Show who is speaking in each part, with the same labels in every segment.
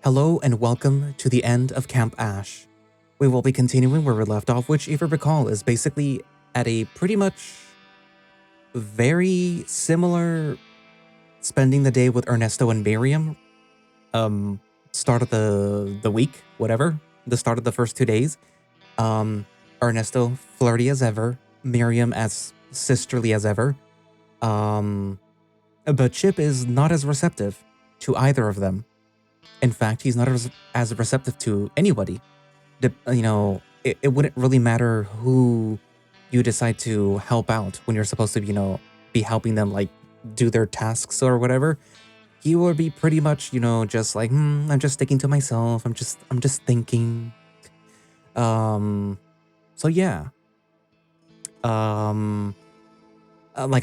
Speaker 1: Hello and welcome to the end of Camp Ash. We will be continuing where we left off, which, if you recall, is basically at a pretty much very similar spending the day with Ernesto and Miriam. Start of the week, whatever. The start of the first 2 days. Ernesto flirty as ever, Miriam as sisterly as ever. But Chip is not as receptive to either of them. In fact, he's not as receptive to anybody. It wouldn't really matter who you decide to help out when you're supposed to, be helping them, like, do their tasks or whatever. He would be pretty much, just like, I'm just sticking to myself. I'm just thinking. So yeah. Like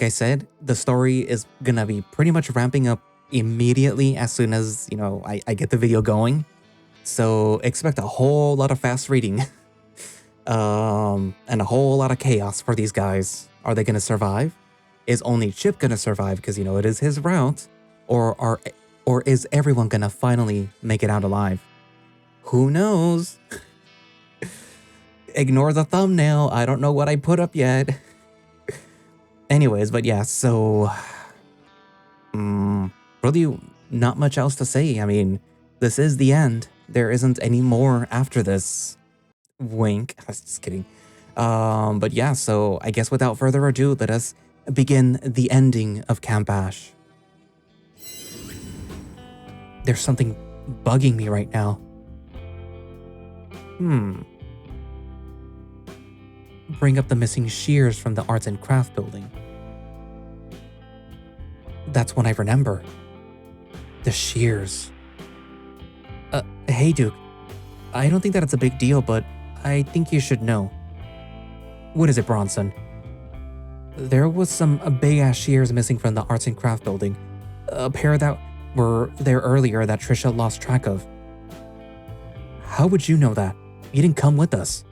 Speaker 1: I said, the story is gonna be pretty much ramping up immediately as soon as, I get the video going. So expect a whole lot of fast reading. And a whole lot of chaos for these guys. Are they gonna survive? Is only Chip gonna survive because, it is his route? Or is everyone gonna finally make it out alive? Who knows? Ignore the thumbnail. I don't know what I put up yet. Anyways, but yeah, so really not much else to say. I mean, this is the end. There isn't any more after this. Wink. I was just kidding. But yeah, so I guess without further ado, let us begin the ending of Camp Ash. There's something bugging me right now. Bring up the missing shears from the arts and craft building. That's what I remember. The shears. Hey Duke, I don't think that it's a big deal, but I think you should know. What is it, Bronson? There was some big-ass shears missing from the arts and craft building. A pair that were there earlier that Trisha lost track of. How would you know that? You didn't come with us.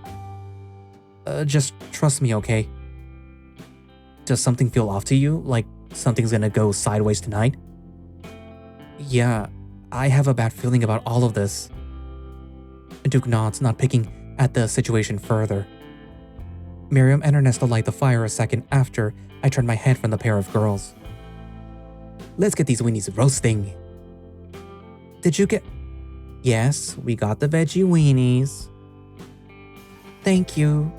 Speaker 1: Just trust me, okay? Does something feel off to you? Like something's gonna go sideways tonight? Yeah, I have a bad feeling about all of this. Duke nods, not picking at the situation further. Miriam and Ernesto light the fire a second after I turn my head from the pair of girls. Let's get these weenies roasting. Did you get... Yes, we got the veggie weenies. Thank you.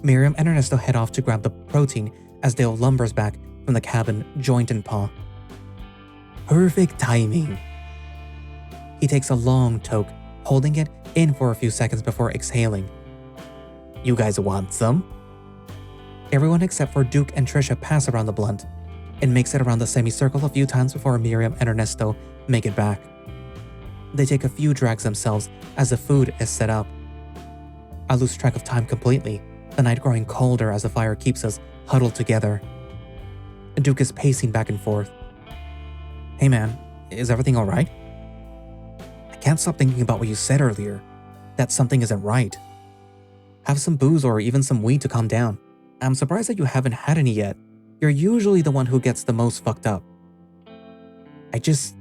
Speaker 1: Miriam and Ernesto head off to grab the protein as Dale lumbers back from the cabin, joint in paw. Perfect timing. He takes a long toke, holding it in for a few seconds before exhaling. You guys want some? Everyone except for Duke and Trisha pass around the blunt. It makes it around the semicircle a few times before Miriam and Ernesto make it back. They take a few drags themselves as the food is set up. I lose track of time completely, the night growing colder as the fire keeps us huddled together. Duke is pacing back and forth. Hey man, is everything alright? I can't stop thinking about what you said earlier, that something isn't right. Have some booze or even some weed to calm down. I'm surprised that you haven't had any yet. You're usually the one who gets the most fucked up. I just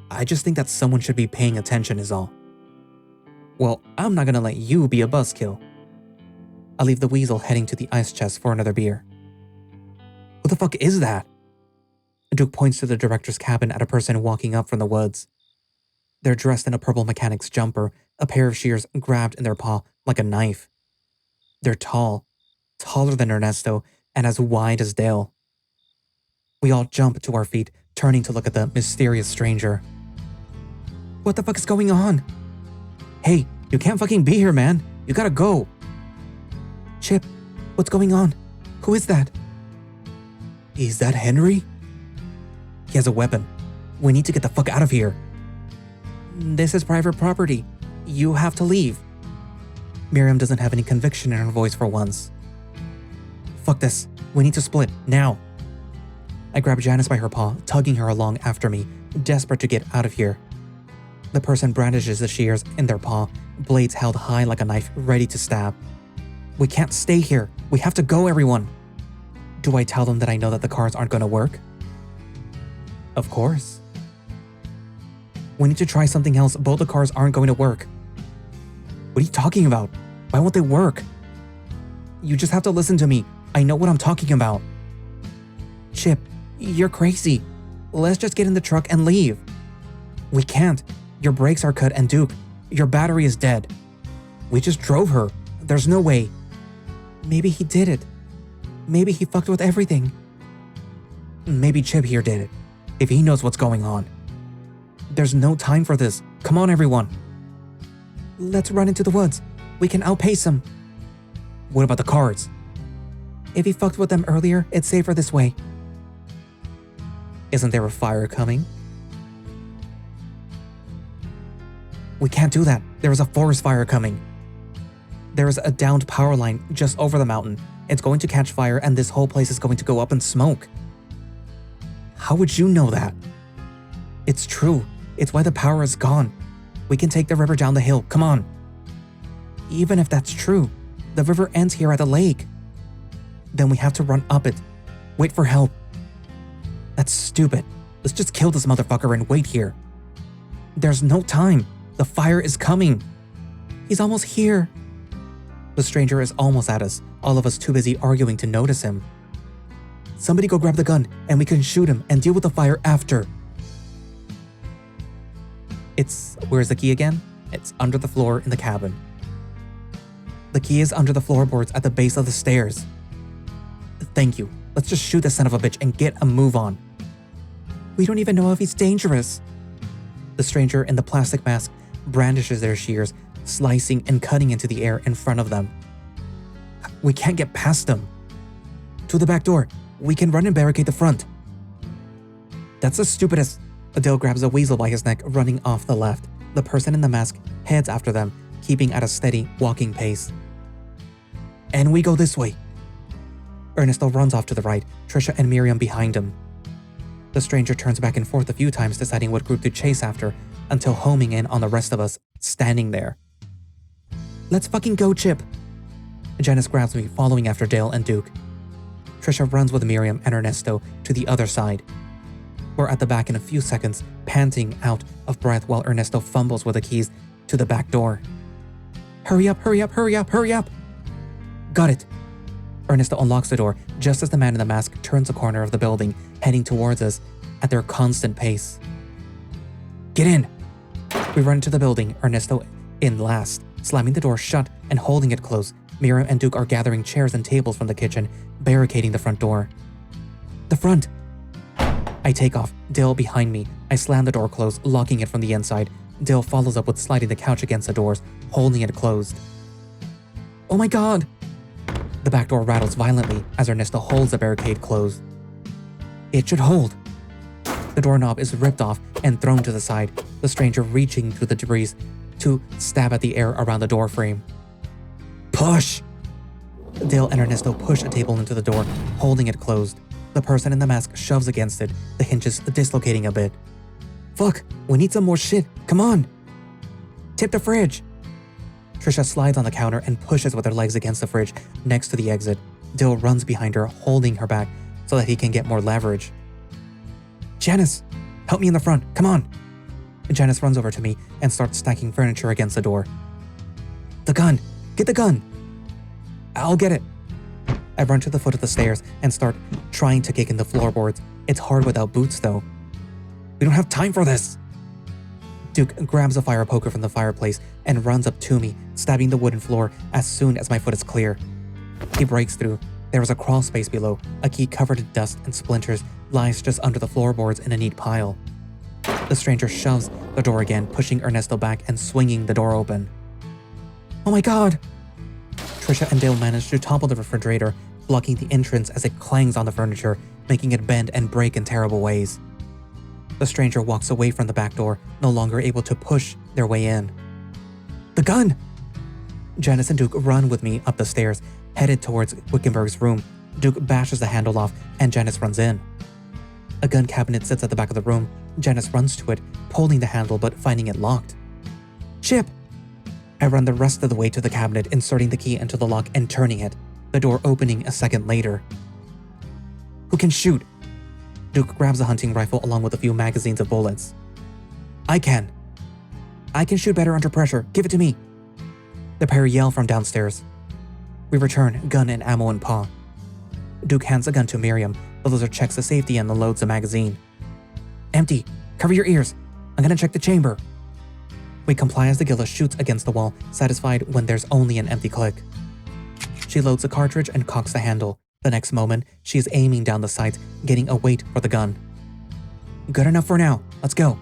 Speaker 1: think that someone should be paying attention is all. Well, I'm not gonna let you be a buzzkill. I leave the weasel heading to the ice chest for another beer. Who the fuck is that? Duke points to the director's cabin at a person walking up from the woods. They're dressed in a purple mechanic's jumper, a pair of shears grabbed in their paw like a knife. They're tall, taller than Ernesto, and as wide as Dale. We all jump to our feet, turning to look at the mysterious stranger. What the fuck is going on? Hey, you can't fucking be here, man. You gotta go. Chip, what's going on? Who is that? Is that Henry? He has a weapon. We need to get the fuck out of here. This is private property. You have to leave. Miriam doesn't have any conviction in her voice for once. Fuck this. We need to split, now. I grab Janice by her paw, tugging her along after me, desperate to get out of here. The person brandishes the shears in their paw, blades held high like a knife, ready to stab. We can't stay here. We have to go, everyone. Do I tell them that I know that the cars aren't going to work? Of course. We need to try something else. Both the cars aren't going to work. What are you talking about? Why won't they work? You just have to listen to me. I know what I'm talking about. Chip, you're crazy. Let's just get in the truck and leave. We can't. Your brakes are cut, and Duke, your battery is dead. We just drove her. There's no way. Maybe he did it. Maybe he fucked with everything. Maybe Chip here did it, if he knows what's going on. There's no time for this. Come on, everyone. Let's run into the woods. We can outpace him. What about the cars? If he fucked with them earlier, it's safer this way. Isn't there a fire coming? We can't do that. There is a forest fire coming. There is a downed power line just over the mountain. It's going to catch fire and this whole place is going to go up in smoke. How would you know that? It's true. It's why the power is gone. We can take the river down the hill. Come on. Even if that's true, the river ends here at the lake. Then we have to run up it. Wait for help. That's stupid. Let's just kill this motherfucker and wait here. There's no time. The fire is coming. He's almost here. The stranger is almost at us, all of us too busy arguing to notice him. Somebody go grab the gun and we can shoot him and deal with the fire after. Where's the key again? It's under the floor in the cabin. The key is under the floorboards at the base of the stairs. Thank you. Let's just shoot this son of a bitch and get a move on. We don't even know if he's dangerous. The stranger in the plastic mask brandishes their shears, slicing and cutting into the air in front of them. We can't get past them. To the back door. We can run and barricade the front. That's the stupidest. Adele grabs a weasel by his neck, running off the left. The person in the mask heads after them, keeping at a steady, walking pace. And we go this way. Ernesto runs off to the right, Trisha and Miriam behind him. The stranger turns back and forth a few times, deciding what group to chase after, until homing in on the rest of us, standing there. Let's fucking go, Chip. Janice grabs me, following after Dale and Duke. Trisha runs with Miriam and Ernesto to the other side. We're at the back in a few seconds, panting out of breath while Ernesto fumbles with the keys to the back door. Hurry up, hurry up, hurry up, hurry up! Got it. Ernesto unlocks the door just as the man in the mask turns the corner of the building, heading towards us at their constant pace. Get in! We run into the building, Ernesto in last, slamming the door shut and holding it close. Miriam and Duke are gathering chairs and tables from the kitchen, barricading the front door. The front! I take off, Dale behind me. I slam the door closed, locking it from the inside. Dale follows up with sliding the couch against the doors, holding it closed. Oh my god! The back door rattles violently as Ernesto holds the barricade closed. It should hold. The doorknob is ripped off and thrown to the side, the stranger reaching through the debris to stab at the air around the door frame. Push! Dale and Ernesto push a table into the door, holding it closed. The person in the mask shoves against it, the hinges dislocating a bit. Fuck, we need some more shit, come on! Tip the fridge! Trisha slides on the counter and pushes with her legs against the fridge next to the exit. Dale runs behind her, holding her back so that he can get more leverage. Janice, help me in the front, come on! Janice runs over to me and starts stacking furniture against the door. The gun! Get the gun! I'll get it. I run to the foot of the stairs and start trying to kick in the floorboards. It's hard without boots though. We don't have time for this! Duke grabs a fire poker from the fireplace and runs up to me, stabbing the wooden floor as soon as my foot is clear. He breaks through. There is a crawl space below. A key covered in dust and splinters lies just under the floorboards in a neat pile. The stranger shoves the door again, pushing Ernesto back and swinging the door open. Oh my god! Trisha and Dale manage to topple the refrigerator, blocking the entrance as it clangs on the furniture, making it bend and break in terrible ways. The stranger walks away from the back door, no longer able to push their way in. The gun! Janice and Duke run with me up the stairs, headed towards Wickenberg's room. Duke bashes the handle off and Janice runs in. A gun cabinet sits at the back of the room. Janice runs to it, pulling the handle but finding it locked. Chip! I run the rest of the way to the cabinet, inserting the key into the lock and turning it, the door opening a second later. Who can shoot? Duke grabs a hunting rifle along with a few magazines of bullets. I can. I can shoot better under pressure. Give it to me. The pair yell from downstairs. We return, gun and ammo in paw. Duke hands a gun to Miriam. The loser checks the safety and unloads the magazine. Empty. Cover your ears. I'm gonna check the chamber. We comply as the Gilla shoots against the wall, satisfied when there's only an empty click. She loads the cartridge and cocks the handle. The next moment, she is aiming down the sights, getting a weight for the gun. Good enough for now. Let's go.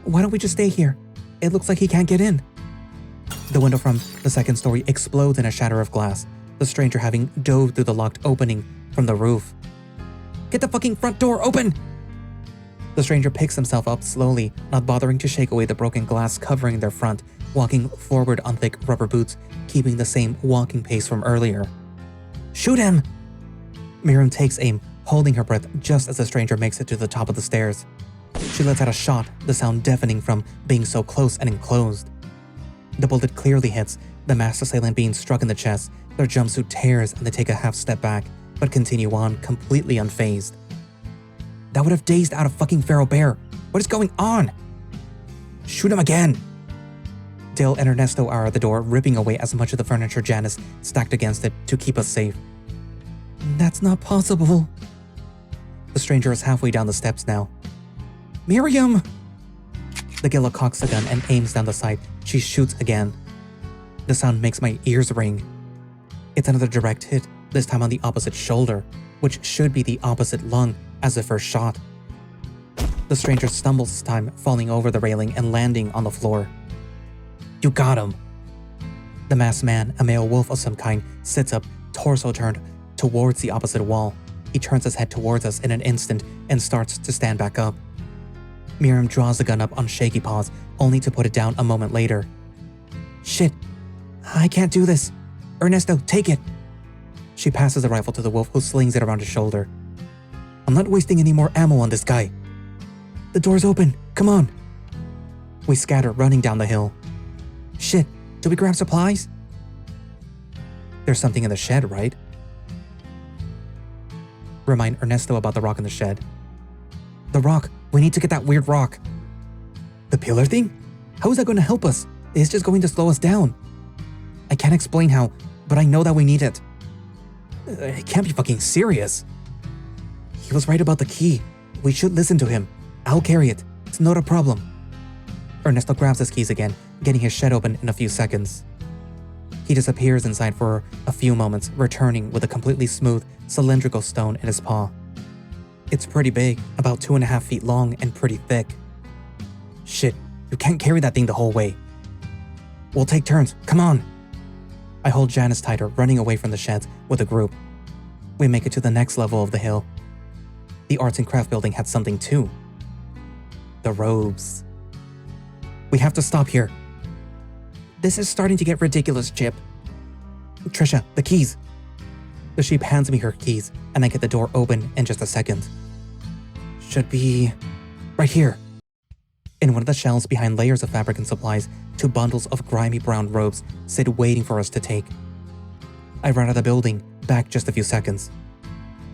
Speaker 1: Why don't we just stay here? It looks like he can't get in. The window from the second story explodes in a shatter of glass, the stranger having dove through the locked opening from the roof. Get the fucking front door open! The stranger picks himself up slowly, not bothering to shake away the broken glass covering their front, walking forward on thick rubber boots, keeping the same walking pace from earlier. Shoot him! Miriam takes aim, holding her breath just as the stranger makes it to the top of the stairs. She lets out a shot, the sound deafening from being so close and enclosed. The bullet clearly hits, the masked assailant being struck in the chest. Their jumpsuit tears and they take a half step back, but continue on completely unfazed. That would have dazed out a fucking feral bear. What is going on? Shoot him again! Dale and Ernesto are at the door, ripping away as much of the furniture Janice stacked against it to keep us safe. That's not possible. The stranger is halfway down the steps now. Miriam! The Gilla cocks the gun and aims down the sight. She shoots again. The sound makes my ears ring. It's another direct hit, this time on the opposite shoulder, which should be the opposite lung as the first shot. The stranger stumbles this time, falling over the railing and landing on the floor. You got him. The masked man, a male wolf of some kind, sits up, torso turned towards the opposite wall. He turns his head towards us in an instant and starts to stand back up. Miriam draws the gun up on shaky paws, only to put it down a moment later. Shit, I can't do this. Ernesto, take it. She passes the rifle to the wolf, who slings it around his shoulder. I'm not wasting any more ammo on this guy. The door's open, come on. We scatter, running down the hill. Shit, do we grab supplies? There's something in the shed, right? Remind Ernesto about the rock in the shed. The rock, we need to get that weird rock. The pillar thing? How is that going to help us? It's just going to slow us down. I can't explain how, but I know that we need it. It can't be fucking serious. He was right about the key. We should listen to him. I'll carry it. It's not a problem. Ernesto grabs his keys again, getting his shed open in a few seconds. He disappears inside for a few moments, returning with a completely smooth, cylindrical stone in his paw. It's pretty big, about 2.5 feet long and pretty thick. Shit, you can't carry that thing the whole way. We'll take turns, come on. I hold Janice tighter, running away from the sheds with the group. We make it to the next level of the hill. The arts and craft building had something too. The robes. We have to stop here. This is starting to get ridiculous, Chip. Trisha, the keys. The sheep hands me her keys, and I get the door open in just a second. Should be right here. In one of the shelves behind layers of fabric and supplies, 2 bundles of grimy brown robes sit waiting for us to take. I run out of the building, back just a few seconds.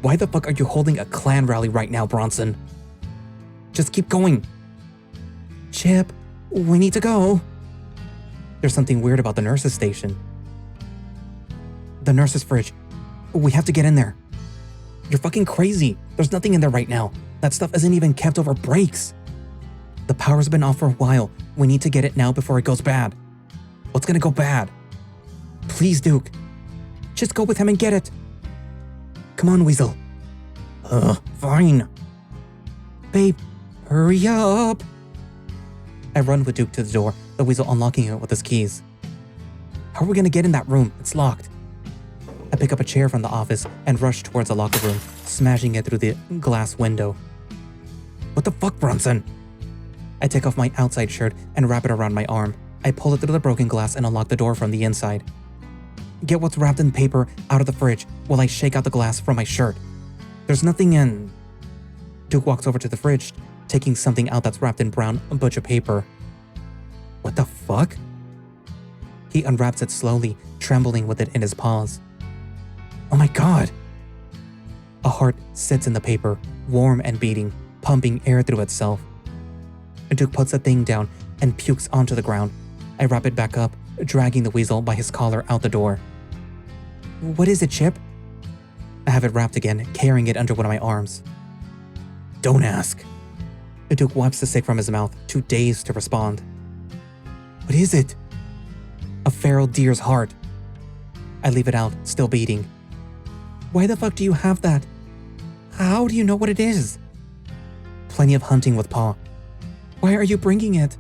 Speaker 1: Why the fuck are you holding a clan rally right now, Bronson? Just keep going. Chip, we need to go. There's something weird about the nurse's station. The nurse's fridge. We have to get in there. You're fucking crazy. There's nothing in there right now. That stuff isn't even kept over breaks. The power's been off for a while. We need to get it now before it goes bad. What's gonna go bad? Please, Duke. Just go with him and get it. Come on, Weasel. Fine. Babe, hurry up. I run with Duke to the door, the Weasel unlocking it with his keys. How are we gonna get in that room? It's locked. I pick up a chair from the office and rush towards the locker room, smashing it through the glass window. What the fuck, Bronson? I take off my outside shirt and wrap it around my arm. I pull it through the broken glass and unlock the door from the inside. Get what's wrapped in paper out of the fridge while I shake out the glass from my shirt. There's nothing in... Duke walks over to the fridge, taking something out that's wrapped in brown butcher paper. What the fuck? He unwraps it slowly, trembling with it in his paws. Oh my god! A heart sits in the paper, warm and beating, pumping air through itself. Duke puts the thing down and pukes onto the ground. I wrap it back up, dragging the weasel by his collar out the door. What is it, Chip? I have it wrapped again, carrying it under one of my arms. Don't ask. Duke wipes the stick from his mouth, too dazed to respond. What is it? A feral deer's heart. I leave it out, still beating. Why the fuck do you have that? How do you know what it is? Plenty of hunting with Pa. Why are you bringing it?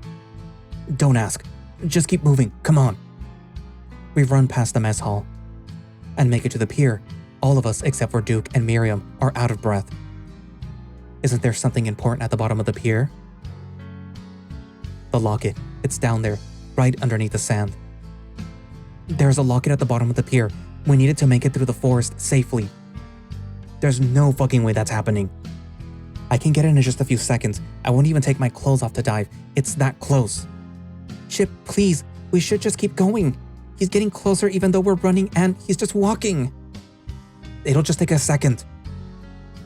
Speaker 1: Don't ask. Just keep moving, come on. We run past the mess hall and make it to the pier. All of us, except for Duke and Miriam, are out of breath. Isn't there something important at the bottom of the pier? The locket. It's down there, right underneath the sand. There's a locket at the bottom of the pier. We need it to make it through the forest safely. There's no fucking way that's happening. I can get it in just a few seconds. I won't even take my clothes off to dive. It's that close. Chip, please, we should just keep going. He's getting closer even though we're running and he's just walking. It'll just take a second.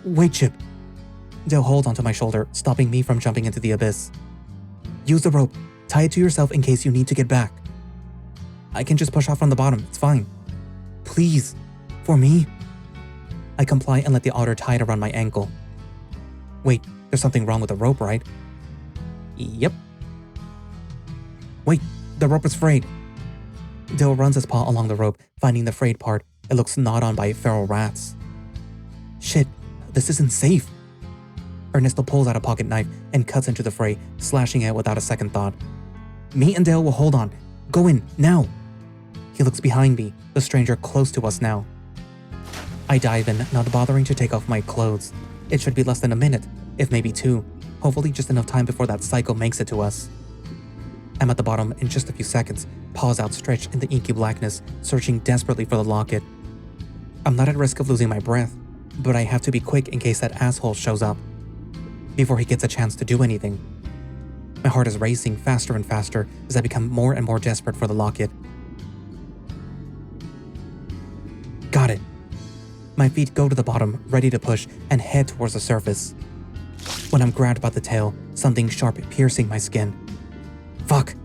Speaker 1: Wait, Chip. They'll hold onto my shoulder, stopping me from jumping into the abyss. Use the rope. Tie it to yourself in case you need to get back. I can just push off from the bottom. It's fine. Please. For me. I comply and let the otter tie it around my ankle. Wait, there's something wrong with the rope, right? Yep. Wait, the rope is frayed. Dill runs his paw along the rope, finding the frayed part. It looks gnawed on by feral rats. Shit, this isn't safe. Ernesto pulls out a pocket knife and cuts into the fray, slashing it without a second thought. Me and Dale will hold on. Go in, now. He looks behind me, the stranger close to us now. I dive in, not bothering to take off my clothes. It should be less than a minute, if maybe two. Hopefully just enough time before that psycho makes it to us. I'm at the bottom in just a few seconds, paws outstretched in the inky blackness, searching desperately for the locket. I'm not at risk of losing my breath, but I have to be quick in case that asshole shows up, before he gets a chance to do anything. My heart is racing faster and faster as I become more and more desperate for the locket. Got it. My feet go to the bottom, ready to push and head towards the surface. When I'm grabbed by the tail, something sharp piercing my skin. Fuck!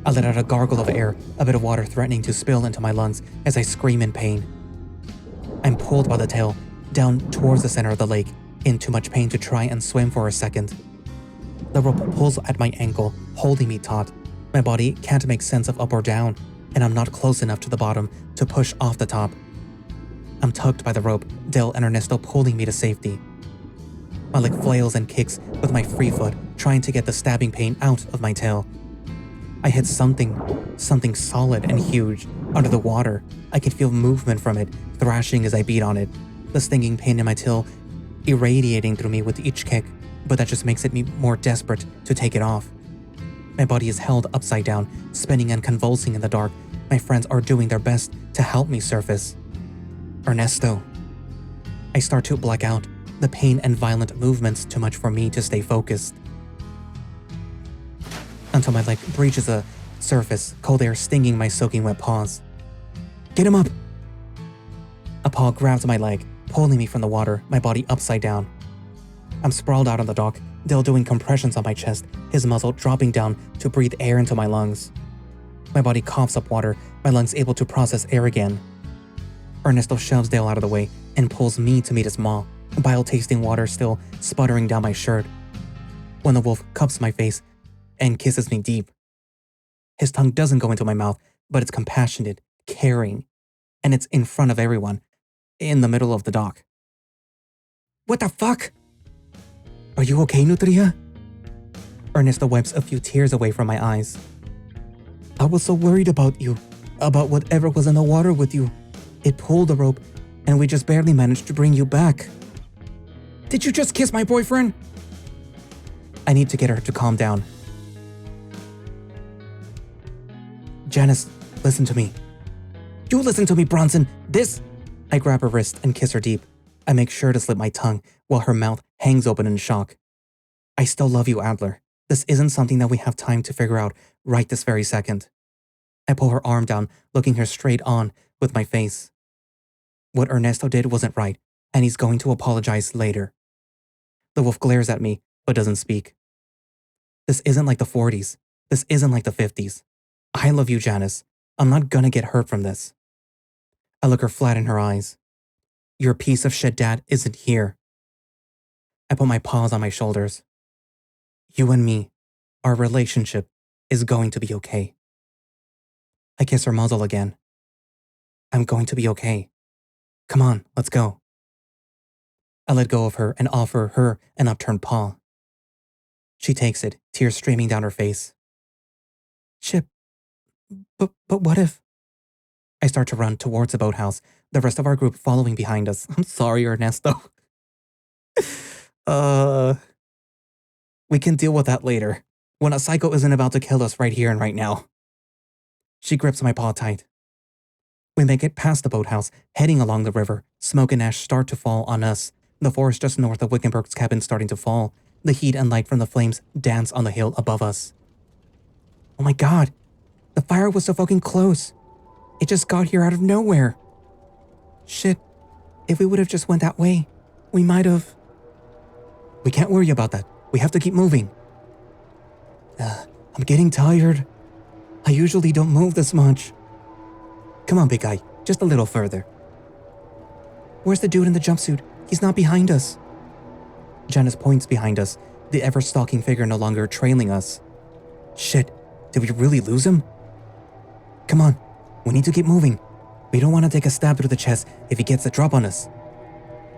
Speaker 1: I let out a gargle of air, a bit of water threatening to spill into my lungs as I scream in pain. I'm pulled by the tail, down towards the center of the lake, in too much pain to try and swim for a second. The rope pulls at my ankle, holding me taut. My body can't make sense of up or down, and I'm not close enough to the bottom to push off the top. I'm tugged by the rope, Dell and Ernesto pulling me to safety. My leg flails and kicks with my free foot, trying to get the stabbing pain out of my tail. I hit something solid and huge, under the water. I can feel movement from it, thrashing as I beat on it, the stinging pain in my tail irradiating through me with each kick, but that just makes it me more desperate to take it off. My body is held upside down, spinning and convulsing in the dark. My friends are doing their best to help me surface. Ernesto. I start to black out, the pain and violent movements too much for me to stay focused. Until my leg breaches the surface, cold air stinging my soaking wet paws. Get him up! A paw grabs my leg, pulling me from the water, my body upside down. I'm sprawled out on the dock, Dale doing compressions on my chest, his muzzle dropping down to breathe air into my lungs. My body coughs up water, my lungs able to process air again. Ernesto shoves Dale out of the way and pulls me to meet his maw, bile-tasting water still sputtering down my shirt. When the wolf cups my face and kisses me deep. His tongue doesn't go into my mouth, but it's compassionate, caring, and it's in front of everyone, in the middle of the dock. What the fuck? Are you okay, Nutria? Ernesto wipes a few tears away from my eyes. I was so worried about you, about whatever was in the water with you. It pulled the rope, and we just barely managed to bring you back. Did you just kiss my boyfriend? I need to get her to calm down. Janice, listen to me. You listen to me, Bronson. I grab her wrist and kiss her deep. I make sure to slip my tongue while her mouth hangs open in shock. I still love you, Adler. This isn't something that we have time to figure out right this very second. I pull her arm down, looking her straight on with my face. What Ernesto did wasn't right, and he's going to apologize later. The wolf glares at me, but doesn't speak. This isn't like the 40s. This isn't like the 50s. I love you, Janice. I'm not gonna get hurt from this. I look her flat in her eyes. Your piece of shit dad isn't here. I put my paws on my shoulders. You and me, our relationship is going to be okay. I kiss her muzzle again. I'm going to be okay. Come on, let's go. I let go of her and offer her an upturned paw. She takes it, tears streaming down her face. Chip, but what if? I start to run towards the boathouse, the rest of our group following behind us. I'm sorry, Ernesto. We can deal with that later, when a psycho isn't about to kill us right here and right now. She grips my paw tight. We make it past the boathouse, heading along the river. Smoke and ash start to fall on us. The forest just north of Wickenburg's cabin starting to fall. The heat and light from the flames dance on the hill above us. Oh my god, the fire was so fucking close. It just got here out of nowhere. Shit, if we would have just went that way, we might have... We can't worry about that. We have to keep moving. I'm getting tired. I usually don't move this much. Come on, big guy, just a little further. Where's the dude in the jumpsuit? He's not behind us. Janice points behind us, the ever-stalking figure no longer trailing us. Shit, did we really lose him? Come on, we need to keep moving. We don't want to take a stab through the chest if he gets a drop on us.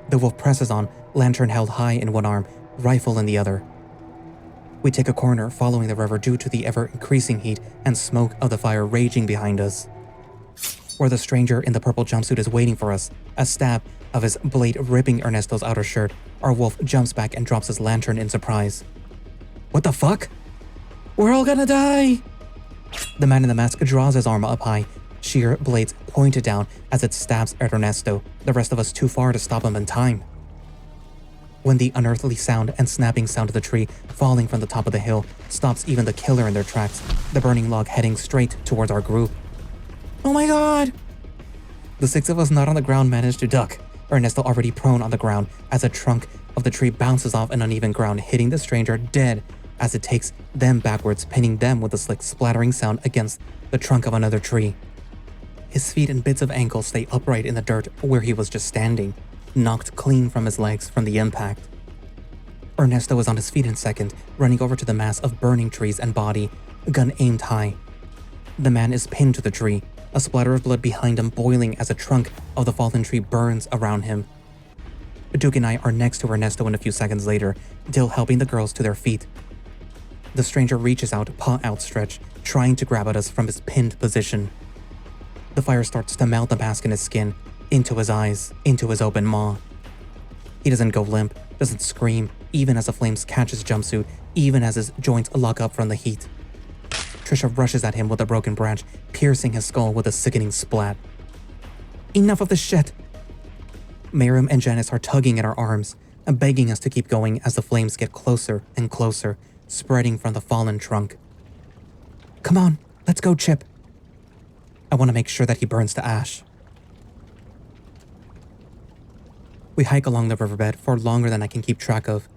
Speaker 1: The wolf presses on, lantern held high in one arm, rifle in the other. We take a corner following the river due to the ever-increasing heat and smoke of the fire raging behind us. Where the stranger in the purple jumpsuit is waiting for us, a stab of his blade ripping Ernesto's outer shirt, our wolf jumps back and drops his lantern in surprise. What the fuck? We're all gonna die! The man in the mask draws his arm up high, sheer blades pointed down as it stabs at Ernesto, the rest of us too far to stop him in time. When the unearthly sound and snapping sound of the tree falling from the top of the hill stops even the killer in their tracks, the burning log heading straight towards our group. Oh my god! The six of us not on the ground manage to duck, Ernesto already prone on the ground as a trunk of the tree bounces off an uneven ground, hitting the stranger dead as it takes them backwards, pinning them with a slick splattering sound against the trunk of another tree. His feet and bits of ankle stay upright in the dirt where he was just standing, knocked clean from his legs from the impact. Ernesto is on his feet in a second, running over to the mass of burning trees and body, gun aimed high. The man is pinned to the tree, a splatter of blood behind him boiling as a trunk of the fallen tree burns around him. Duke and I are next to Ernesto, and a few seconds later, Dill helping the girls to their feet. The stranger reaches out, paw outstretched, trying to grab at us from his pinned position. The fire starts to melt the mask in his skin, into his eyes, into his open maw. He doesn't go limp, doesn't scream, even as the flames catch his jumpsuit, even as his joints lock up from the heat. Trisha rushes at him with a broken branch, piercing his skull with a sickening splat. Enough of this shit! Miriam and Janice are tugging at our arms, and begging us to keep going as the flames get closer and closer, spreading from the fallen trunk. Come on, let's go, Chip. I want to make sure that he burns to ash. We hike along the riverbed for longer than I can keep track of.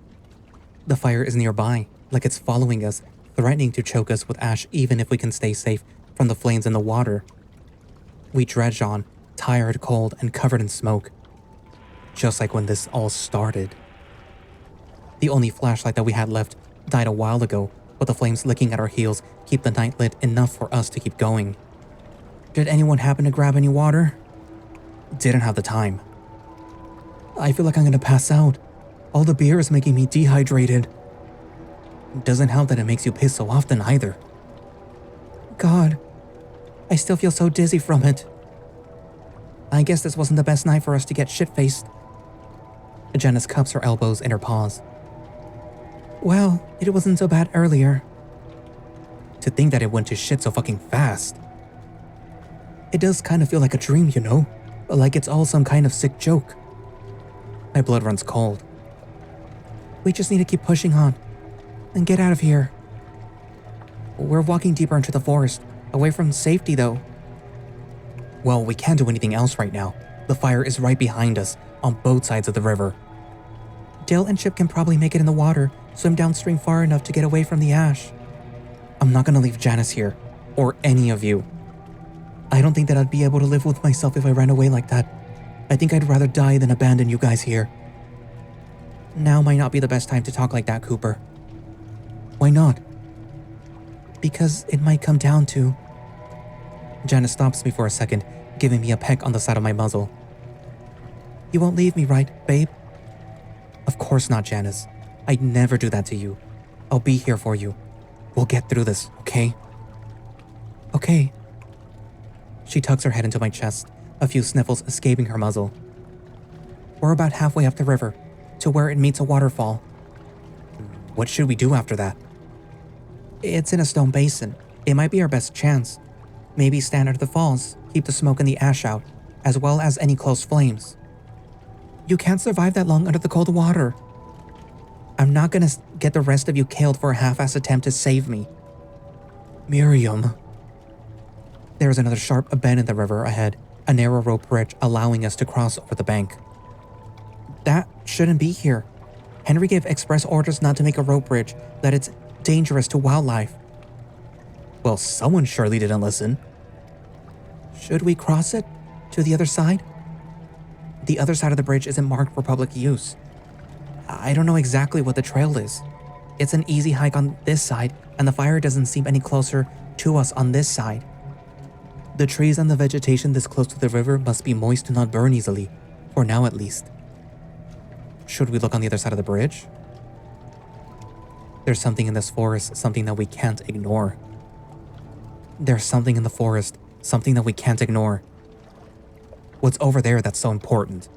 Speaker 1: The fire is nearby, like it's following us, threatening to choke us with ash even if we can stay safe from the flames in the water. We dredge on, tired, cold, and covered in smoke. Just like when this all started. The only flashlight that we had left died a while ago, but the flames licking at our heels keep the night lit enough for us to keep going. Did anyone happen to grab any water? Didn't have the time. I feel like I'm gonna pass out. All the beer is making me dehydrated. Doesn't help that it makes you piss so often either. God, I still feel so dizzy from it. I guess this wasn't the best night for us to get shit-faced. Janice cups her elbows in her paws. Well, it wasn't so bad earlier. To think that it went to shit so fucking fast. It does kind of feel like a dream, you know? Like it's all some kind of sick joke. My blood runs cold. We just need to keep pushing on and get out of here. We're walking deeper into the forest, away from safety though. Well, we can't do anything else right now. The fire is right behind us, on both sides of the river. Dill and Chip can probably make it in the water, swim downstream far enough to get away from the ash. I'm not gonna leave Janice here, or any of you. I don't think that I'd be able to live with myself if I ran away like that. I think I'd rather die than abandon you guys here. Now might not be the best time to talk like that, Cooper. Why not? Because it might come down to... Janice stops me for a second, giving me a peck on the side of my muzzle. You won't leave me, right, babe? Of course not, Janice. I'd never do that to you. I'll be here for you. We'll get through this, okay? Okay. She tucks her head into my chest, a few sniffles escaping her muzzle. We're about halfway up the river, to where it meets a waterfall. What should we do after that? It's in a stone basin. It might be our best chance. Maybe stand under the falls, keep the smoke and the ash out, as well as any close flames. You can't survive that long under the cold water. I'm not gonna get the rest of you killed for a half-assed attempt to save me. Miriam. There is another sharp bend in the river ahead, a narrow rope bridge allowing us to cross over the bank. That shouldn't be here. Henry gave express orders not to make a rope bridge, that it's dangerous to wildlife. Well, someone surely didn't listen. Should we cross it? To the other side? The other side of the bridge isn't marked for public use. I don't know exactly what the trail is. It's an easy hike on this side, and the fire doesn't seem any closer to us on this side. The trees and the vegetation this close to the river must be moist to not burn easily, for now at least. Should we look on the other side of the bridge? There's something in this forest, something that we can't ignore. There's something in the forest, something that we can't ignore. What's over there that's so important?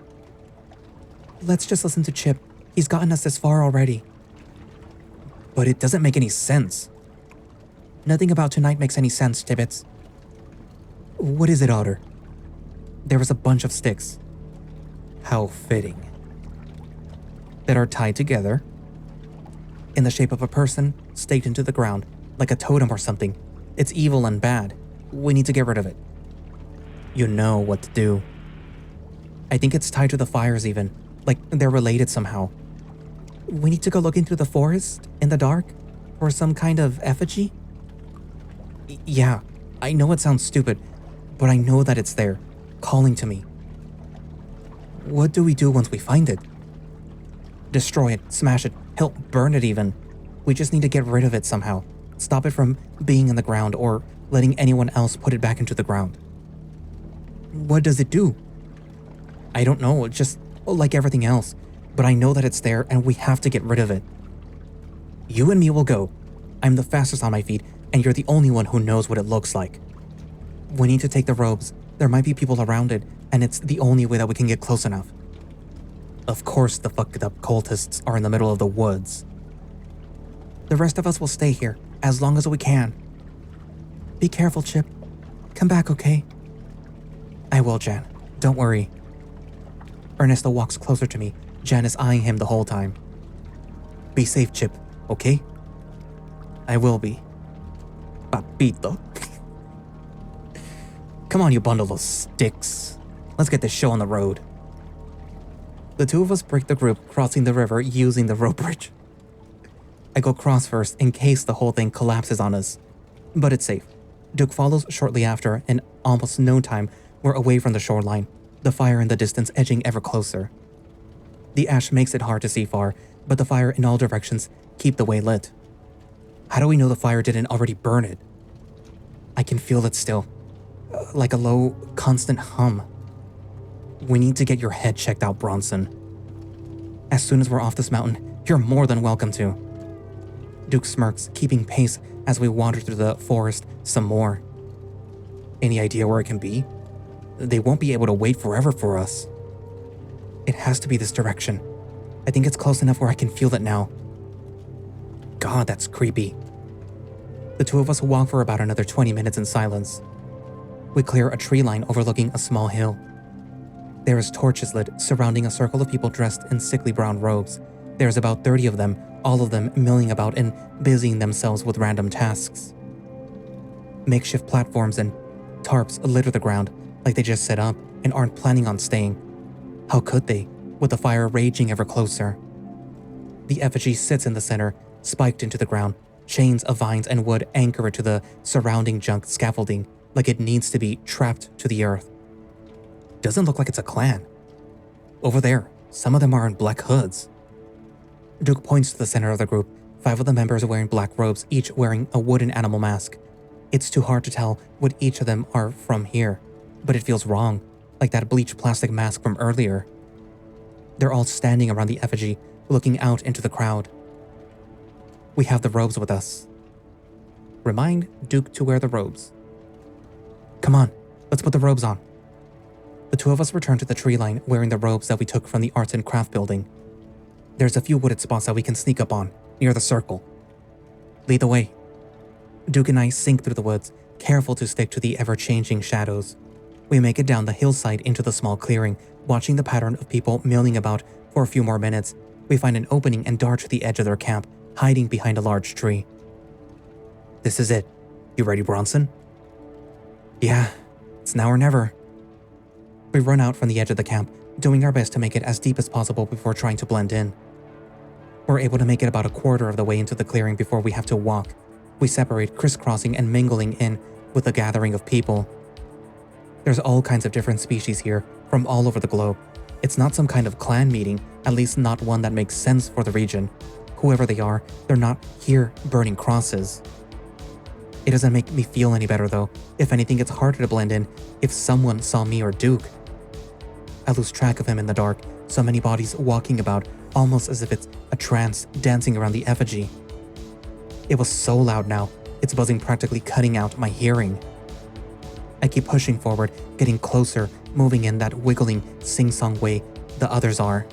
Speaker 1: Let's just listen to Chip. He's gotten us this far already. But it doesn't make any sense. Nothing about tonight makes any sense, Tibbets. What is it, Otter? There was a bunch of sticks. How fitting. That are tied together in the shape of a person staked into the ground, like a totem or something. It's evil and bad. We need to get rid of it. You know what to do. I think it's tied to the fires even, like they're related somehow. We need to go look into the forest in the dark for some kind of effigy? Yeah, I know it sounds stupid, but I know that it's there, calling to me. What do we do once we find it? Destroy it, smash it, hell, burn it even. We just need to get rid of it somehow. Stop it from being in the ground or letting anyone else put it back into the ground. What does it do? I don't know, just like everything else, but I know that it's there and we have to get rid of it. You and me will go. I'm the fastest on my feet and you're the only one who knows what it looks like. We need to take the robes. There might be people around it and it's the only way that we can get close enough. Of course the fucked up cultists are in the middle of the woods. The rest of us will stay here as long as we can. Be careful, Chip. Come back, okay? I will, Jan. Don't worry. Ernesto walks closer to me, Jan is eyeing him the whole time. Be safe, Chip, okay? I will be. Papito. Come on, you bundle of sticks. Let's get this show on the road. The two of us break the group, crossing the river using the rope bridge. I go cross first in case the whole thing collapses on us. But it's safe. Duke follows shortly after, and almost no time, we're away from the shoreline, the fire in the distance edging ever closer. The ash makes it hard to see far, but the fire in all directions keep the way lit. How do we know the fire didn't already burn it? I can feel it still, like a low, constant hum. We need to get your head checked out, Bronson. As soon as we're off this mountain, you're more than welcome to. Duke smirks, keeping pace as we wander through the forest some more. Any idea where it can be? They won't be able to wait forever for us. It has to be this direction. I think it's close enough where I can feel it now. God, that's creepy. The two of us walk for about another 20 minutes in silence. We clear a tree line overlooking a small hill. There is torches lit, surrounding a circle of people dressed in sickly brown robes. There's about 30 of them, all of them milling about and busying themselves with random tasks. Makeshift platforms and tarps litter the ground, like they just set up and aren't planning on staying. How could they, with the fire raging ever closer? The effigy sits in the center, spiked into the ground. Chains of vines and wood anchor it to the surrounding junk scaffolding like it needs to be trapped to the earth. Doesn't look like it's a clan. Over there, some of them are in black hoods. Duke points to the center of the group, 5 of the members wearing black robes, each wearing a wooden animal mask. It's too hard to tell what each of them are from here, but it feels wrong, like that bleached plastic mask from earlier. They're all standing around the effigy, looking out into the crowd. We have the robes with us. Remind Duke to wear the robes. Come on, let's put the robes on. The 2 of us return to the tree line wearing the robes that we took from the arts and craft building. There's a few wooded spots that we can sneak up on, near the circle. Lead the way. Duke and I sink through the woods, careful to stick to the ever-changing shadows. We make it down the hillside into the small clearing, watching the pattern of people milling about for a few more minutes. We find an opening and dart to the edge of their camp, hiding behind a large tree. This is it. You ready, Bronson? Yeah, it's now or never. We run out from the edge of the camp, doing our best to make it as deep as possible before trying to blend in. We're able to make it about a quarter of the way into the clearing before we have to walk. We separate, crisscrossing and mingling in with a gathering of people. There's all kinds of different species here, from all over the globe. It's not some kind of clan meeting, at least not one that makes sense for the region. Whoever they are, they're not here burning crosses. It doesn't make me feel any better though. If anything, it's harder to blend in if someone saw me or Duke. I lose track of him in the dark, so many bodies walking about, almost as if it's a trance dancing around the effigy. It was so loud now, it's buzzing, practically cutting out my hearing. I keep pushing forward, getting closer, moving in that wiggling, sing-song way the others are.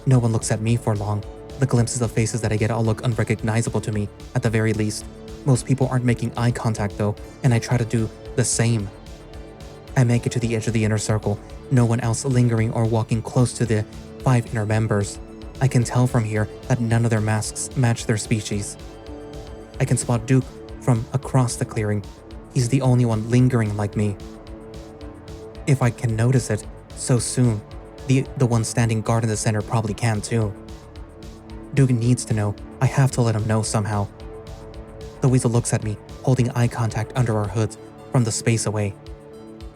Speaker 1: No one looks at me for long. The glimpses of faces that I get all look unrecognizable to me, at the very least. Most people aren't making eye contact though, and I try to do the same. I make it to the edge of the inner circle, no one else lingering or walking close to the 5 inner members. I can tell from here that none of their masks match their species. I can spot Duke from across the clearing. He's the only one lingering like me. If I can notice it so soon, the one standing guard in the center probably can too. Duke needs to know. I have to let him know somehow. The weasel looks at me, holding eye contact under our hoods from the space away.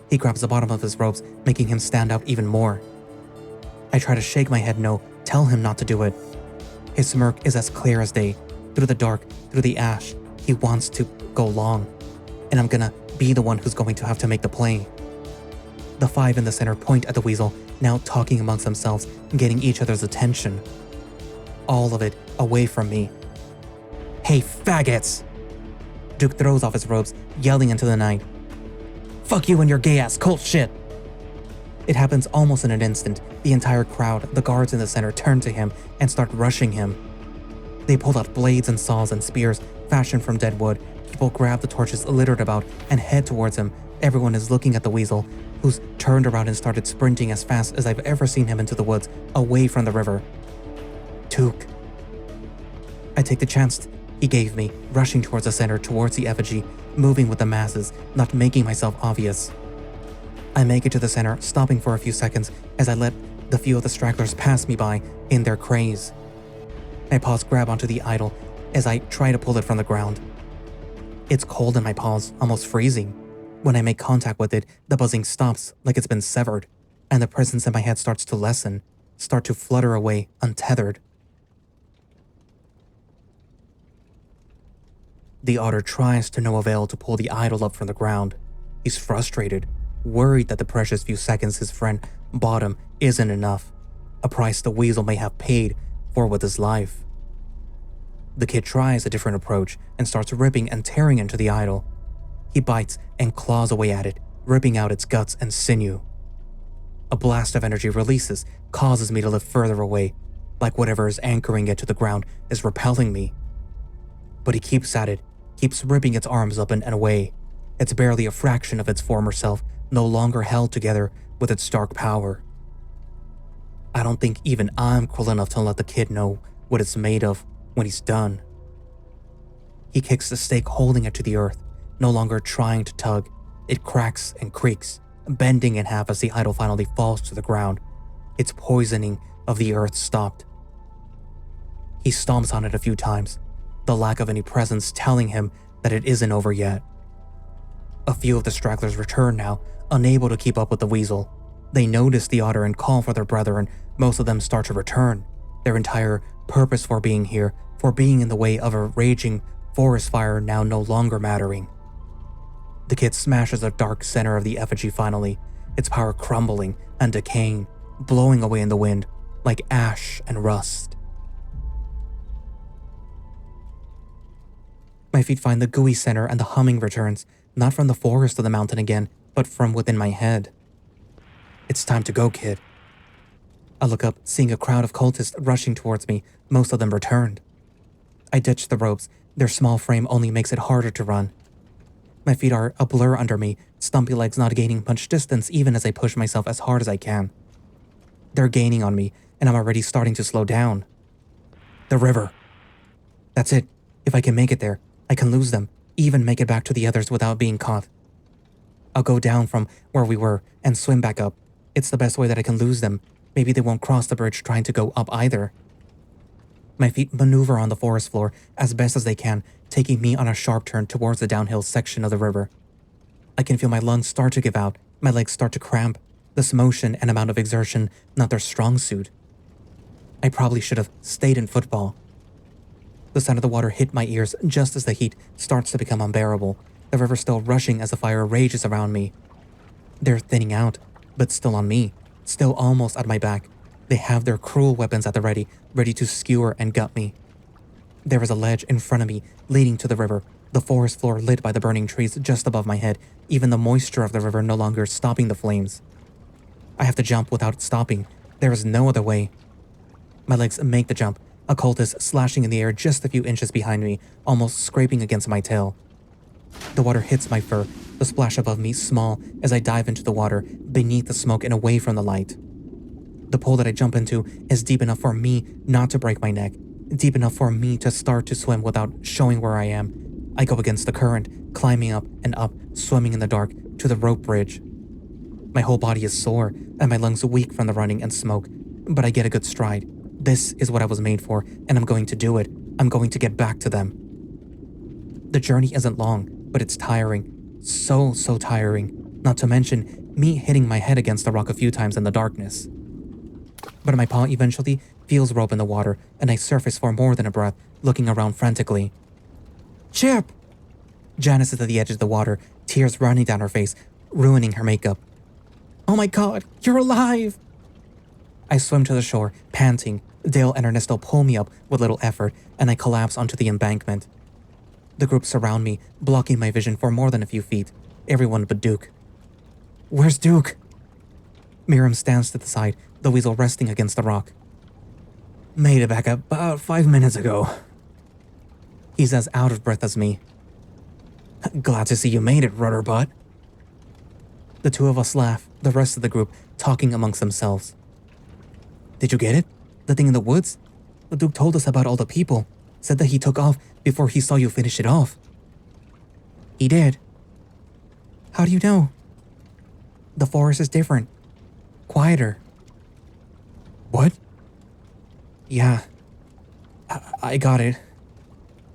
Speaker 1: He grabs the bottom of his robes, making him stand out even more. I try to shake my head no, tell him not to do it. His smirk is as clear as day. Through the dark, through the ash, he wants to go long. And I'm gonna be the one who's going to have to make the play. The 5 in the center point at the weasel, now talking amongst themselves and getting each other's attention. All of it away from me. Hey, faggots! Duke throws off his robes, yelling into the night. Fuck you and your gay-ass cult shit! It happens almost in an instant. The entire crowd, the guards in the center, turn to him and start rushing him. They pull out blades and saws and spears fashioned from dead wood. People grab the torches littered about and head towards him. Everyone is looking at the weasel, who's turned around and started sprinting as fast as I've ever seen him into the woods, away from the river. Duke. I take the chance he gave me, rushing towards the center, towards the effigy, moving with the masses, not making myself obvious. I make it to the center, stopping for a few seconds as I let the few of the stragglers pass me by in their craze. My paws grab onto the idol as I try to pull it from the ground. It's cold in my paws, almost freezing. When I make contact with it, the buzzing stops like it's been severed, and the presence in my head starts to lessen, start to flutter away, untethered. The otter tries to no avail to pull the idol up from the ground. He's frustrated, worried that the precious few seconds his friend bought him isn't enough, a price the weasel may have paid for with his life. The kid tries a different approach and starts ripping and tearing into the idol. He bites and claws away at it, ripping out its guts and sinew. A blast of energy releases, causes me to lift further away, like whatever is anchoring it to the ground is repelling me. But he keeps at it, keeps ripping its arms up and away. It's barely a fraction of its former self, no longer held together with its dark power. I don't think even I'm cruel enough to let the kid know what it's made of when he's done. He kicks the stake, holding it to the earth, no longer trying to tug. It cracks and creaks, bending in half as the idol finally falls to the ground. Its poisoning of the earth stopped. He stomps on it a few times, the lack of any presence telling him that it isn't over yet. A few of the stragglers return now, unable to keep up with the weasel. They notice the otter and call for their brother, and most of them start to return, their entire purpose for being here, for being in the way of a raging forest fire now no longer mattering. The kid smashes the dark center of the effigy finally, its power crumbling and decaying, blowing away in the wind like ash and rust. My feet find the gooey center and the humming returns, not from the forest or the mountain again, but from within my head. It's time to go, kid. I look up, seeing a crowd of cultists rushing towards me, most of them returned. I ditch the ropes, their small frame only makes it harder to run. My feet are a blur under me, stumpy legs not gaining much distance even as I push myself as hard as I can. They're gaining on me, and I'm already starting to slow down. The river. That's it. If I can make it there, I can lose them, even make it back to the others without being caught. I'll go down from where we were and swim back up. It's the best way that I can lose them. Maybe they won't cross the bridge trying to go up either. My feet maneuver on the forest floor as best as they can, taking me on a sharp turn towards the downhill section of the river. I can feel my lungs start to give out, my legs start to cramp. This motion and amount of exertion, not their strong suit. I probably should have stayed in football. The sound of the water hit my ears just as the heat starts to become unbearable, the river still rushing as the fire rages around me. They're thinning out, but still on me, still almost at my back. They have their cruel weapons at the ready to skewer and gut me. There is a ledge in front of me leading to the river, the forest floor lit by the burning trees just above my head, even the moisture of the river no longer stopping the flames. I have to jump without stopping. There is no other way. My legs make the jump, a cultist slashing in the air just a few inches behind me, almost scraping against my tail. The water hits my fur, the splash above me small as I dive into the water, beneath the smoke and away from the light. The pool that I jump into is deep enough for me not to break my neck, deep enough for me to start to swim without showing where I am. I go against the current, climbing up and up, swimming in the dark, to the rope bridge. My whole body is sore, and my lungs weak from the running and smoke, but I get a good stride. This is what I was made for, and I'm going to do it. I'm going to get back to them. The journey isn't long, but it's tiring. So tiring. Not to mention me hitting my head against the rock a few times in the darkness. But my paw eventually feels rope in the water, and I surface for more than a breath, looking around frantically. Chip! Janice is at the edge of the water, tears running down her face, ruining her makeup. Oh my god, you're alive! I swim to the shore, panting. Dale and Ernesto pull me up with little effort, and I collapse onto the embankment. The group surround me, blocking my vision for more than a few feet. Everyone but Duke. Where's Duke? Miriam stands to the side, the weasel resting against the rock. Made it back about 5 minutes ago. He's as out of breath as me. Glad to see you made it, rudderbutt. The two of us laugh, the rest of the group talking amongst themselves. Did you get it? The thing in the woods? The Duke told us about all the people. Said that he took off before he saw you finish it off. He did. How do you know? The forest is different. Quieter. What? Yeah. I got it.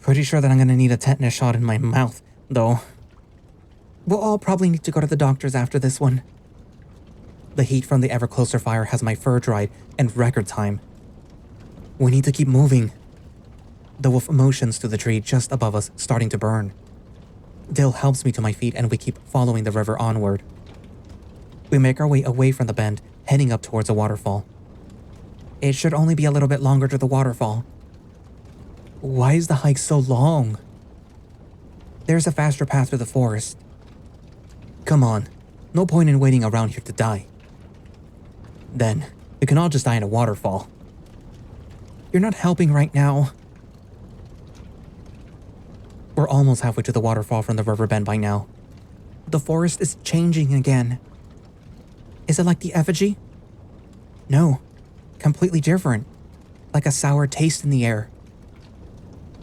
Speaker 1: Pretty sure that I'm gonna need a tetanus shot in my mouth, though. We'll all probably need to go to the doctors after this one. The heat from the ever closer fire has my fur dried in record time. We need to keep moving. The wolf motions to the tree just above us, starting to burn. Dale helps me to my feet and we keep following the river onward. We make our way away from the bend, heading up towards a waterfall. It should only be a little bit longer to the waterfall. Why is the hike so long? There's a faster path through the forest. Come on, no point in waiting around here to die. Then, we can all just die in a waterfall. You're not helping right now. We're almost halfway to the waterfall from the river bend by now. The forest is changing again. Is it like the effigy? No, completely different. Like a sour taste in the air.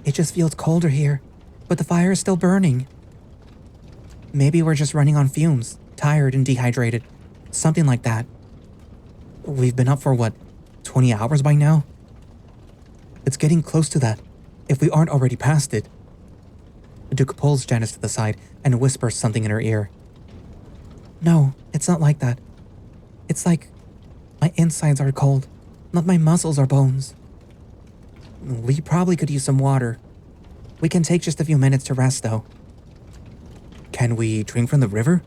Speaker 1: It just feels colder here, but the fire is still burning. Maybe we're just running on fumes, tired and dehydrated. Something like that. We've been up for what, 20 hours by now? It's getting close to that, if we aren't already past it. Duke pulls Janice to the side and whispers something in her ear. No, it's not like that. It's like my insides are cold, not my muscles or bones. We probably could use some water. We can take just a few minutes to rest, though. Can we drink from the river?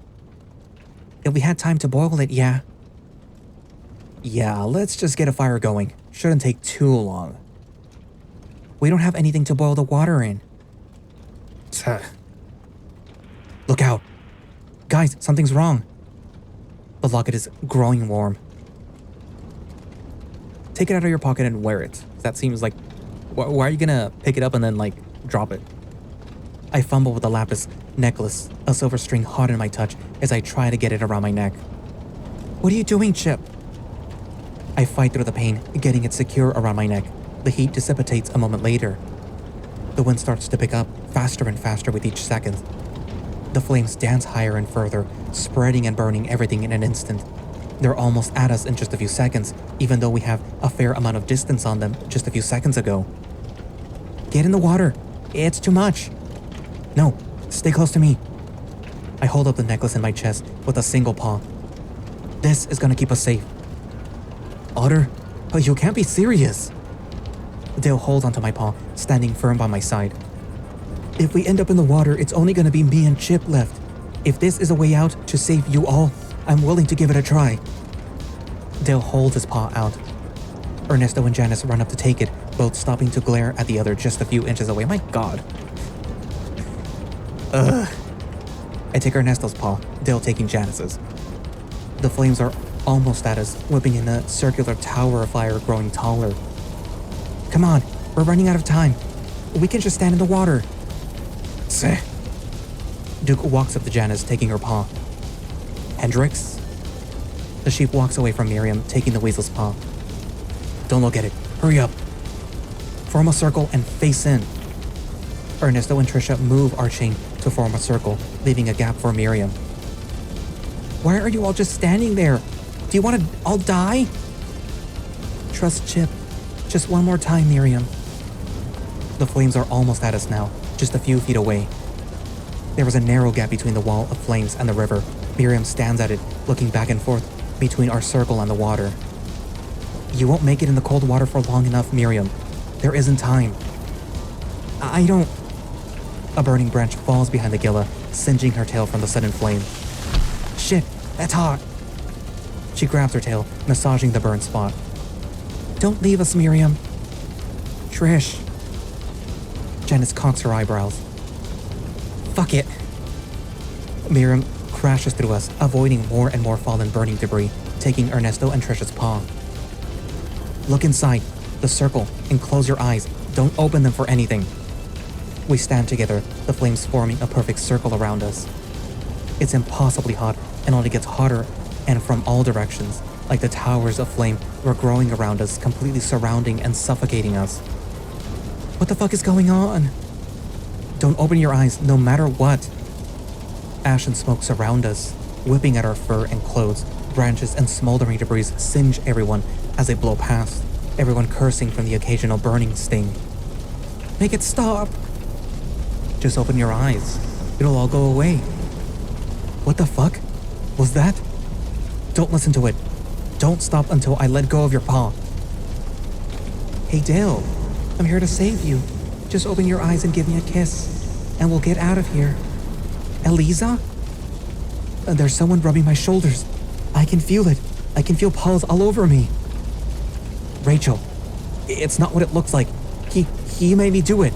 Speaker 1: If we had time to boil it, yeah. Yeah, let's just get a fire going. Shouldn't take too long. We don't have anything to boil the water in. Look out. Guys, something's wrong. The locket is growing warm. Take it out of your pocket and wear it. That seems like... Why are you gonna pick it up and then, drop it? I fumble with the lapis necklace, a silver string hot in my touch as I try to get it around my neck. What are you doing, Chip? I fight through the pain, getting it secure around my neck. The heat dissipates a moment later. The wind starts to pick up, faster and faster with each second. The flames dance higher and further, spreading and burning everything in an instant. They're almost at us in just a few seconds, even though we have a fair amount of distance on them just a few seconds ago. Get in the water. It's too much. No, stay close to me. I hold up the necklace in my chest with a single paw. This is gonna keep us safe. Otter, you can't be serious. Dale holds onto my paw, standing firm by my side. If we end up in the water, it's only gonna be me and Chip left. If this is a way out to save you all, I'm willing to give it a try. Dale holds his paw out. Ernesto and Janice run up to take it, both stopping to glare at the other just a few inches away. My God. Ugh. I take Ernesto's paw, Dale taking Janice's. The flames are almost at us, whipping in a circular tower of fire growing taller. Come on, we're running out of time. We can just stand in the water. Seh. Duke walks up to Janice, taking her paw. Hendrix? The sheep walks away from Miriam, taking the weasel's paw. Don't look at it. Hurry up. Form a circle and face in. Ernesto and Trisha move our chain to form a circle, leaving a gap for Miriam. Why are you all just standing there? Do you want to all die? Trust Chip. Just one more time, Miriam. The flames are almost at us now, just a few feet away. There is a narrow gap between the wall of flames and the river. Miriam stands at it, looking back and forth between our circle and the water. You won't make it in the cold water for long enough, Miriam. There isn't time. I don't... A burning branch falls behind the Gila, singeing her tail from the sudden flame. Shit, that's hot. She grabs her tail, massaging the burned spot. Don't leave us, Miriam. Trish. Janice cocks her eyebrows. Fuck it. Miriam crashes through us, avoiding more and more fallen burning debris, taking Ernesto and Trisha's paw. Look inside, the circle, and close your eyes. Don't open them for anything. We stand together, the flames forming a perfect circle around us. It's impossibly hot, and only gets hotter, and from all directions, like the towers of flame were growing around us, completely surrounding and suffocating us. What the fuck is going on? Don't open your eyes, no matter what. Ash and smoke surround us, whipping at our fur and clothes. Branches and smoldering debris singe everyone as they blow past, everyone cursing from the occasional burning sting. Make it stop! Just open your eyes. It'll all go away. What the fuck? Was that? Don't listen to it. Don't stop until I let go of your paw. Hey Dale, I'm here to save you. Just open your eyes and give me a kiss, and we'll get out of here. Eliza? There's someone rubbing my shoulders. I can feel it. I can feel paws all over me. Rachel, it's not what it looks like. He made me do it.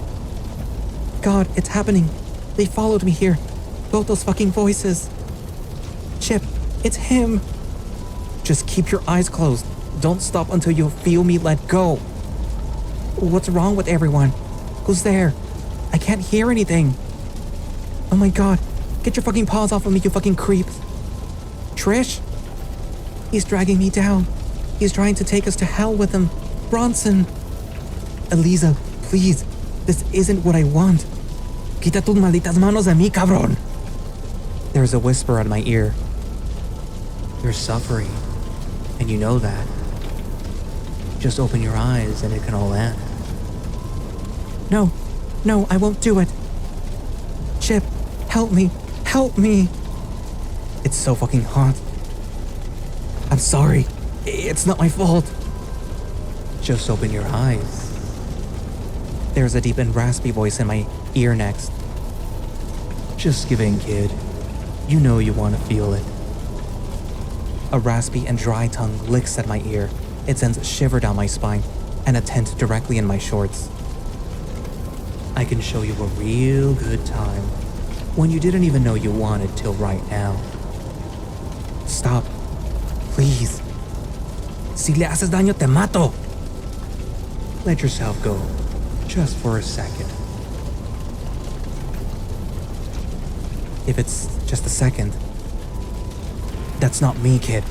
Speaker 1: God, it's happening. They followed me here. Both those fucking voices. Chip, it's him. Just keep your eyes closed. Don't stop until you feel me let go. What's wrong with everyone? Who's there? I can't hear anything. Oh my God, get your fucking paws off of me, you fucking creeps. Trish? He's dragging me down. He's trying to take us to hell with him. Bronson. Eliza, please. This isn't what I want. Quita tus malditas manos de mí, cabrón. There's a whisper at my ear. You're suffering, and you know that. Just open your eyes and it can all end. No, I won't do it. Chip, help me. Help me. It's so fucking hot. I'm sorry. It's not my fault. Just open your eyes. There's a deep and raspy voice in my ear next. Just give in, kid. You know you want to feel it. A raspy and dry tongue licks at my ear. It sends a shiver down my spine and a tent directly in my shorts. I can show you a real good time when you didn't even know you wanted till right now. Stop. Please. Si le haces daño, te mato. Let yourself go. Just for a second. If it's just a second. That's not me, kid.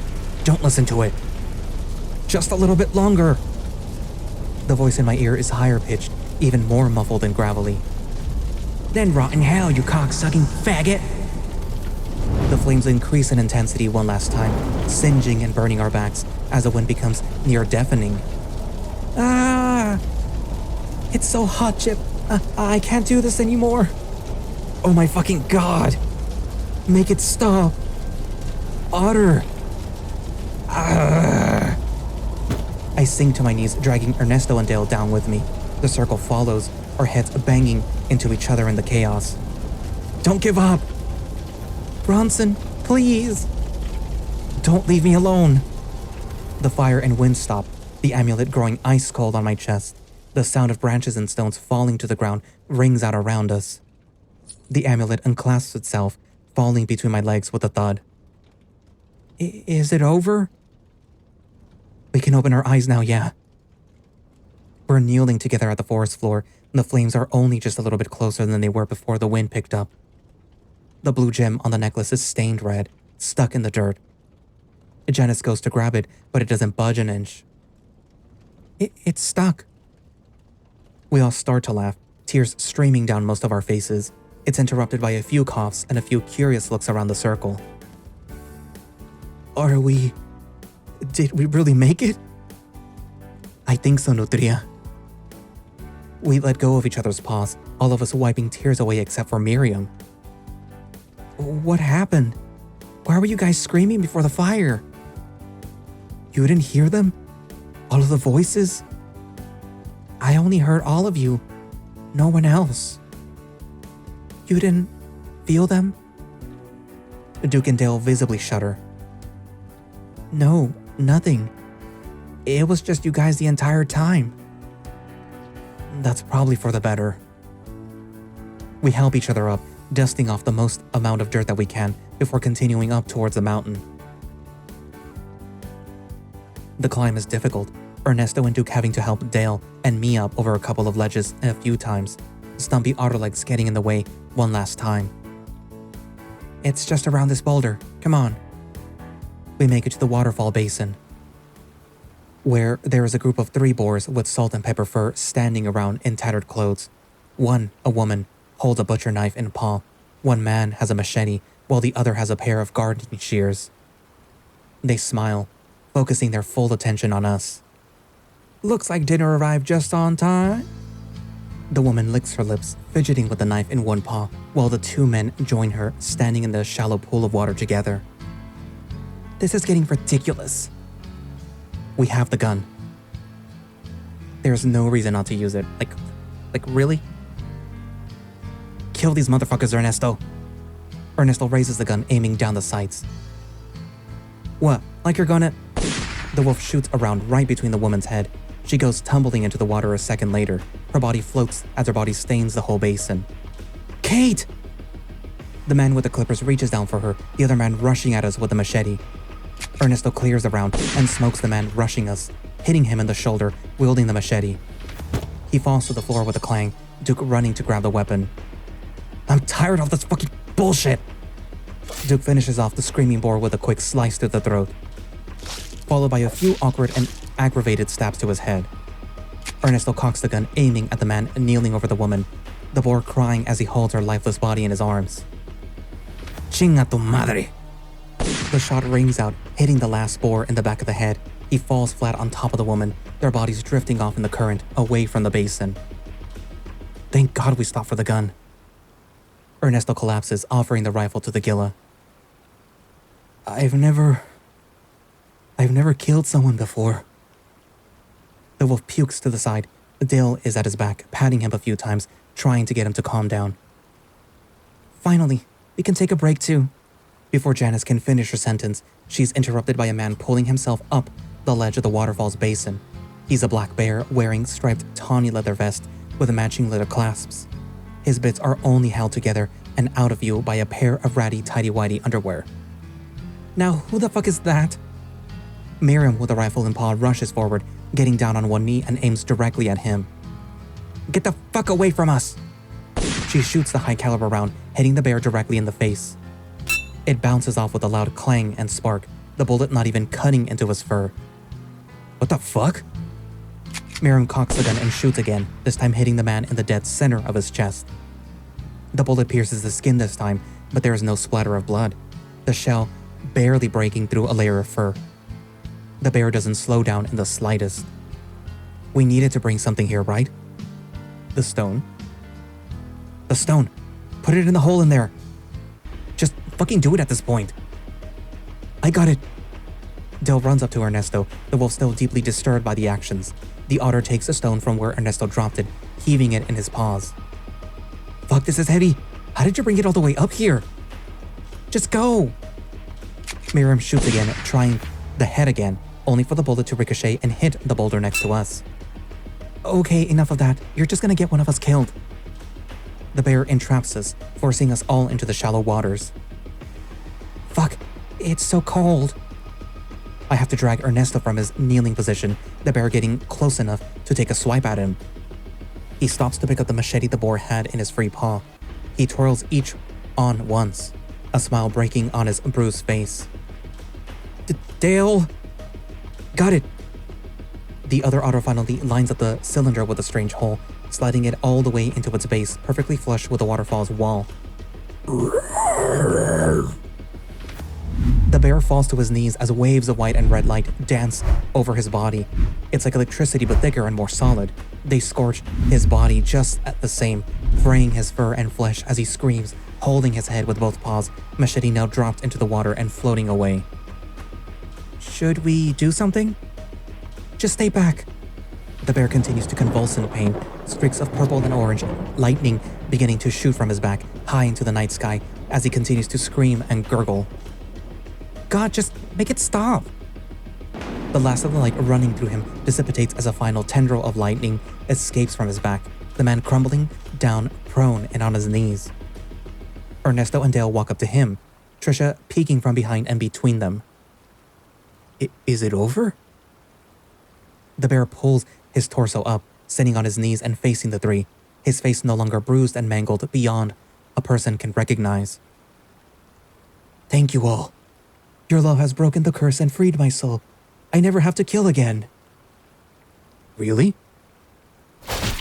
Speaker 1: Don't listen to it. Just a little bit longer. The voice in my ear is higher pitched, even more muffled and gravelly. Then rot in hell, you cock-sucking faggot. The flames increase in intensity one last time, singeing and burning our backs as the wind becomes near deafening. Ah! It's so hot, Chip. I can't do this anymore. Oh my fucking god. Make it stop. Otter. Ah. I sink to my knees, dragging Ernesto and Dale down with me. The circle follows, our heads banging into each other in the chaos. Don't give up. Bronson, please. Don't leave me alone. The fire and wind stop, the amulet growing ice cold on my chest. The sound of branches and stones falling to the ground rings out around us. The amulet unclasps itself, falling between my legs with a thud. Is it over? We can open our eyes now, yeah. We're kneeling together at the forest floor, and the flames are only just a little bit closer than they were before the wind picked up. The blue gem on the necklace is stained red, stuck in the dirt. Janice goes to grab it, but it doesn't budge an inch. It's stuck. We all start to laugh, tears streaming down most of our faces. It's interrupted by a few coughs and a few curious looks around the circle. Did we really make it? I think so, Nutria. We let go of each other's paws, all of us wiping tears away except for Miriam. What happened? Why were you guys screaming before the fire? You didn't hear them? All of the voices? I only heard all of you. No one else. You didn't feel them? Duke and Dale visibly shudder. No, nothing. It was just you guys the entire time. That's probably for the better. We help each other up, dusting off the most amount of dirt that we can before continuing up towards the mountain. The climb is difficult, Ernesto and Duke having to help Dale and me up over a couple of ledges a few times, Stumpy Otterlegs getting in the way one last time. It's just around this boulder, come on. We make it to the waterfall basin, where there is a group of 3 boars with salt and pepper fur standing around in tattered clothes. One, a woman, holds a butcher knife in paw. One man has a machete, while the other has a pair of gardening shears. They smile, focusing their full attention on us. Looks like dinner arrived just on time. The woman licks her lips, fidgeting with the knife in one paw, while the 2 men join her, standing in the shallow pool of water together. This is getting ridiculous. We have the gun. There's no reason not to use it. Like really? Kill these motherfuckers, Ernesto. Ernesto raises the gun, aiming down the sights. What, like you're gonna... The wolf shoots around right between the woman's head. She goes tumbling into the water a second later. Her body floats as her body stains the whole basin. Kate! The man with the clippers reaches down for her, the other man rushing at us with a machete. Ernesto clears the round and smokes the man rushing us, hitting him in the shoulder, wielding the machete. He falls to the floor with a clang, Duke running to grab the weapon. I'm tired of this fucking bullshit! Duke finishes off the screaming boar with a quick slice to the throat, followed by a few awkward and aggravated stabs to his head. Ernesto cocks the gun, aiming at the man kneeling over the woman, the boar crying as he holds her lifeless body in his arms. Chinga tu madre! The shot rings out, hitting the last boar in the back of the head. He falls flat on top of the woman, their bodies drifting off in the current, away from the basin. Thank God we stopped for the gun. Ernesto collapses, offering the rifle to the Gila. I've never killed someone before. The wolf pukes to the side. Dale is at his back, patting him a few times, trying to get him to calm down. Finally, we can take a break too. Before Janice can finish her sentence, she's interrupted by a man pulling himself up the ledge of the waterfall's basin. He's a black bear wearing striped tawny leather vest with matching leather clasps. His bits are only held together and out of view by a pair of ratty tighty-whitey underwear. Now, who the fuck is that? Miriam, with a rifle in paw, rushes forward, getting down on one knee and aims directly at him. Get the fuck away from us! She shoots the high-caliber round, hitting the bear directly in the face. It bounces off with a loud clang and spark, the bullet not even cutting into his fur. What the fuck? Miriam cocks the gun and shoots again, this time hitting the man in the dead center of his chest. The bullet pierces the skin this time, but there is no splatter of blood, the shell barely breaking through a layer of fur. The bear doesn't slow down in the slightest. We needed to bring something here, right? The stone. The stone. Put it in the hole in there. Just fucking do it at this point. I got it. Dale runs up to Ernesto, the wolf still deeply disturbed by the actions. The otter takes the stone from where Ernesto dropped it, heaving it in his paws. Fuck, this is heavy. How did you bring it all the way up here? Just go. Miriam shoots again, trying the head again, only for the bullet to ricochet and hit the boulder next to us. Okay, enough of that. You're just gonna get one of us killed. The bear entraps us, forcing us all into the shallow waters. Fuck, it's so cold. I have to drag Ernesto from his kneeling position, the bear getting close enough to take a swipe at him. He stops to pick up the machete the boar had in his free paw. He twirls each on once, a smile breaking on his bruised face. Dale! Got it! The other otter finally lines up the cylinder with a strange hole, sliding it all the way into its base, perfectly flush with the waterfall's wall. The bear falls to his knees as waves of white and red light dance over his body. It's like electricity but thicker and more solid. They scorch his body just at the same, fraying his fur and flesh as he screams, holding his head with both paws, machete now dropped into the water and floating away. Should we do something? Just stay back. The bear continues to convulse in pain, streaks of purple and orange, lightning beginning to shoot from his back, high into the night sky, as he continues to scream and gurgle. God, just make it stop. The last of the light running through him dissipates as a final tendril of lightning escapes from his back, the man crumbling down prone and on his knees. Ernesto and Dale walk up to him, Trisha peeking from behind and between them. Is it over? The bear pulls his torso up, sitting on his knees and facing the three, his face no longer bruised and mangled beyond a person can recognize. Thank you all. Your love has broken the curse and freed my soul. I never have to kill again. Really?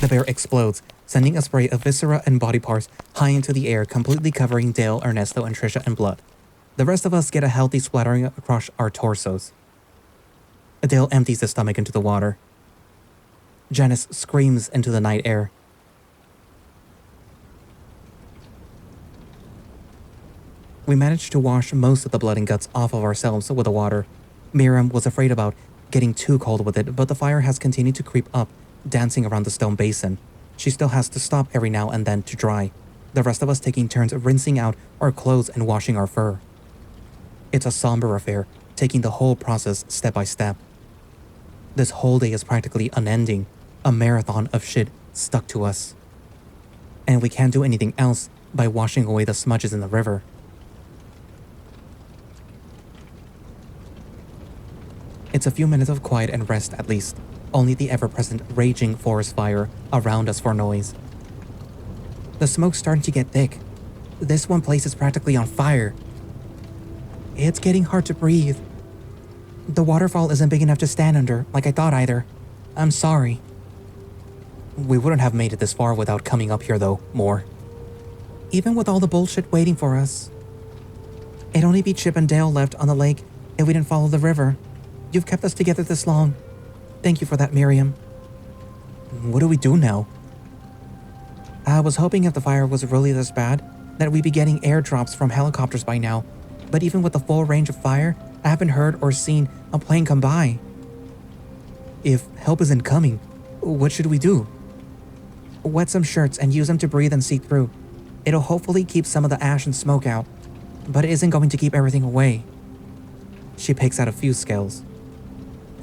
Speaker 1: The bear explodes, sending a spray of viscera and body parts high into the air, completely covering Dale, Ernesto, and Trisha in blood. The rest of us get a healthy splattering across our torsos. Dale empties his stomach into the water. Janice screams into the night air. We managed to wash most of the blood and guts off of ourselves with the water. Miriam was afraid about getting too cold with it, but the fire has continued to creep up, dancing around the stone basin. She still has to stop every now and then to dry, the rest of us taking turns rinsing out our clothes and washing our fur. It's a somber affair, taking the whole process step by step. This whole day is practically unending, a marathon of shit stuck to us. And we can't do anything else by washing away the smudges in the river. It's a few minutes of quiet and rest at least, only the ever-present raging forest fire around us for noise. The smoke's starting to get thick. This one place is practically on fire. It's getting hard to breathe. The waterfall isn't big enough to stand under, like I thought either. I'm sorry. We wouldn't have made it this far without coming up here though, more. Even with all the bullshit waiting for us. It'd only be Chip and Dale left on the lake if we didn't follow the river. You've kept us together this long. Thank you for that, Miriam. What do we do now? I was hoping if the fire was really this bad, that we'd be getting airdrops from helicopters by now. But even with the full range of fire, I haven't heard or seen a plane come by. If help isn't coming, what should we do? Wet some shirts and use them to breathe and see through. It'll hopefully keep some of the ash and smoke out, but it isn't going to keep everything away. She picks out a few scales.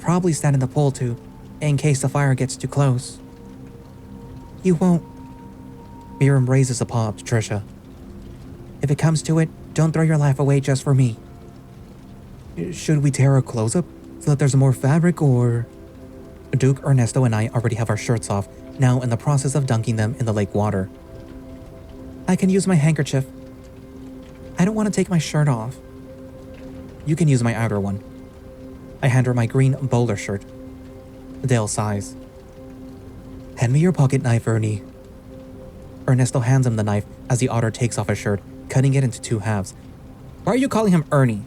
Speaker 1: Probably stand in the pool too, in case the fire gets too close. You won't. Miriam raises a paw up to Trisha. If it comes to it, don't throw your life away just for me. Should we tear our clothes up so that there's more fabric, or... Duke, Ernesto, and I already have our shirts off, now in the process of dunking them in the lake water. I can use my handkerchief. I don't want to take my shirt off. You can use my outer one. I hand her my green bowler shirt. Dale sighs. Hand me your pocket knife, Ernie. Ernesto hands him the knife as the otter takes off his shirt, cutting it into 2 halves. Why are you calling him Ernie?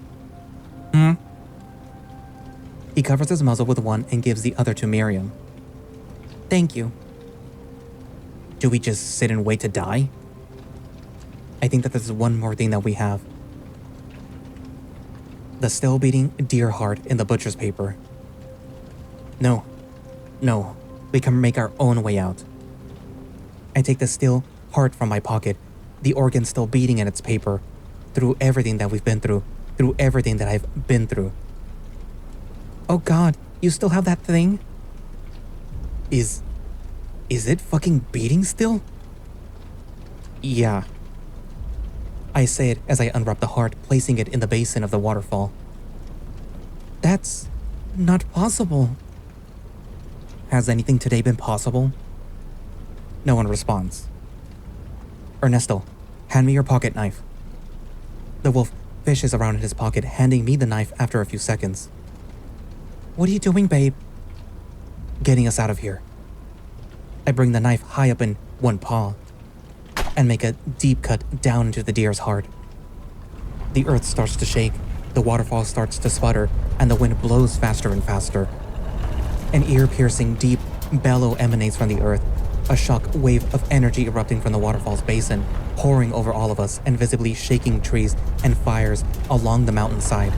Speaker 1: He covers his muzzle with one and gives the other to Miriam. Thank you. Do we just sit and wait to die? I think that this is one more thing that we have. The still beating deer heart in the butcher's paper. No, we can make our own way out. I take the still heart from my pocket, the organ still beating in its paper, through everything that we've been through everything that I've been through. Oh God, you still have that thing? Is it fucking beating still? Yeah. I say it as I unwrap the heart, placing it in the basin of the waterfall. That's not possible. Has anything today been possible? No one responds. Ernesto, hand me your pocket knife. The wolf fishes around in his pocket, handing me the knife after a few seconds. What are you doing, babe? Getting us out of here. I bring the knife high up in one paw and make a deep cut down into the deer's heart. The earth starts to shake, the waterfall starts to sputter, and the wind blows faster and faster. An ear-piercing deep bellow emanates from the earth, a shock wave of energy erupting from the waterfall's basin, pouring over all of us and visibly shaking trees and fires along the mountainside.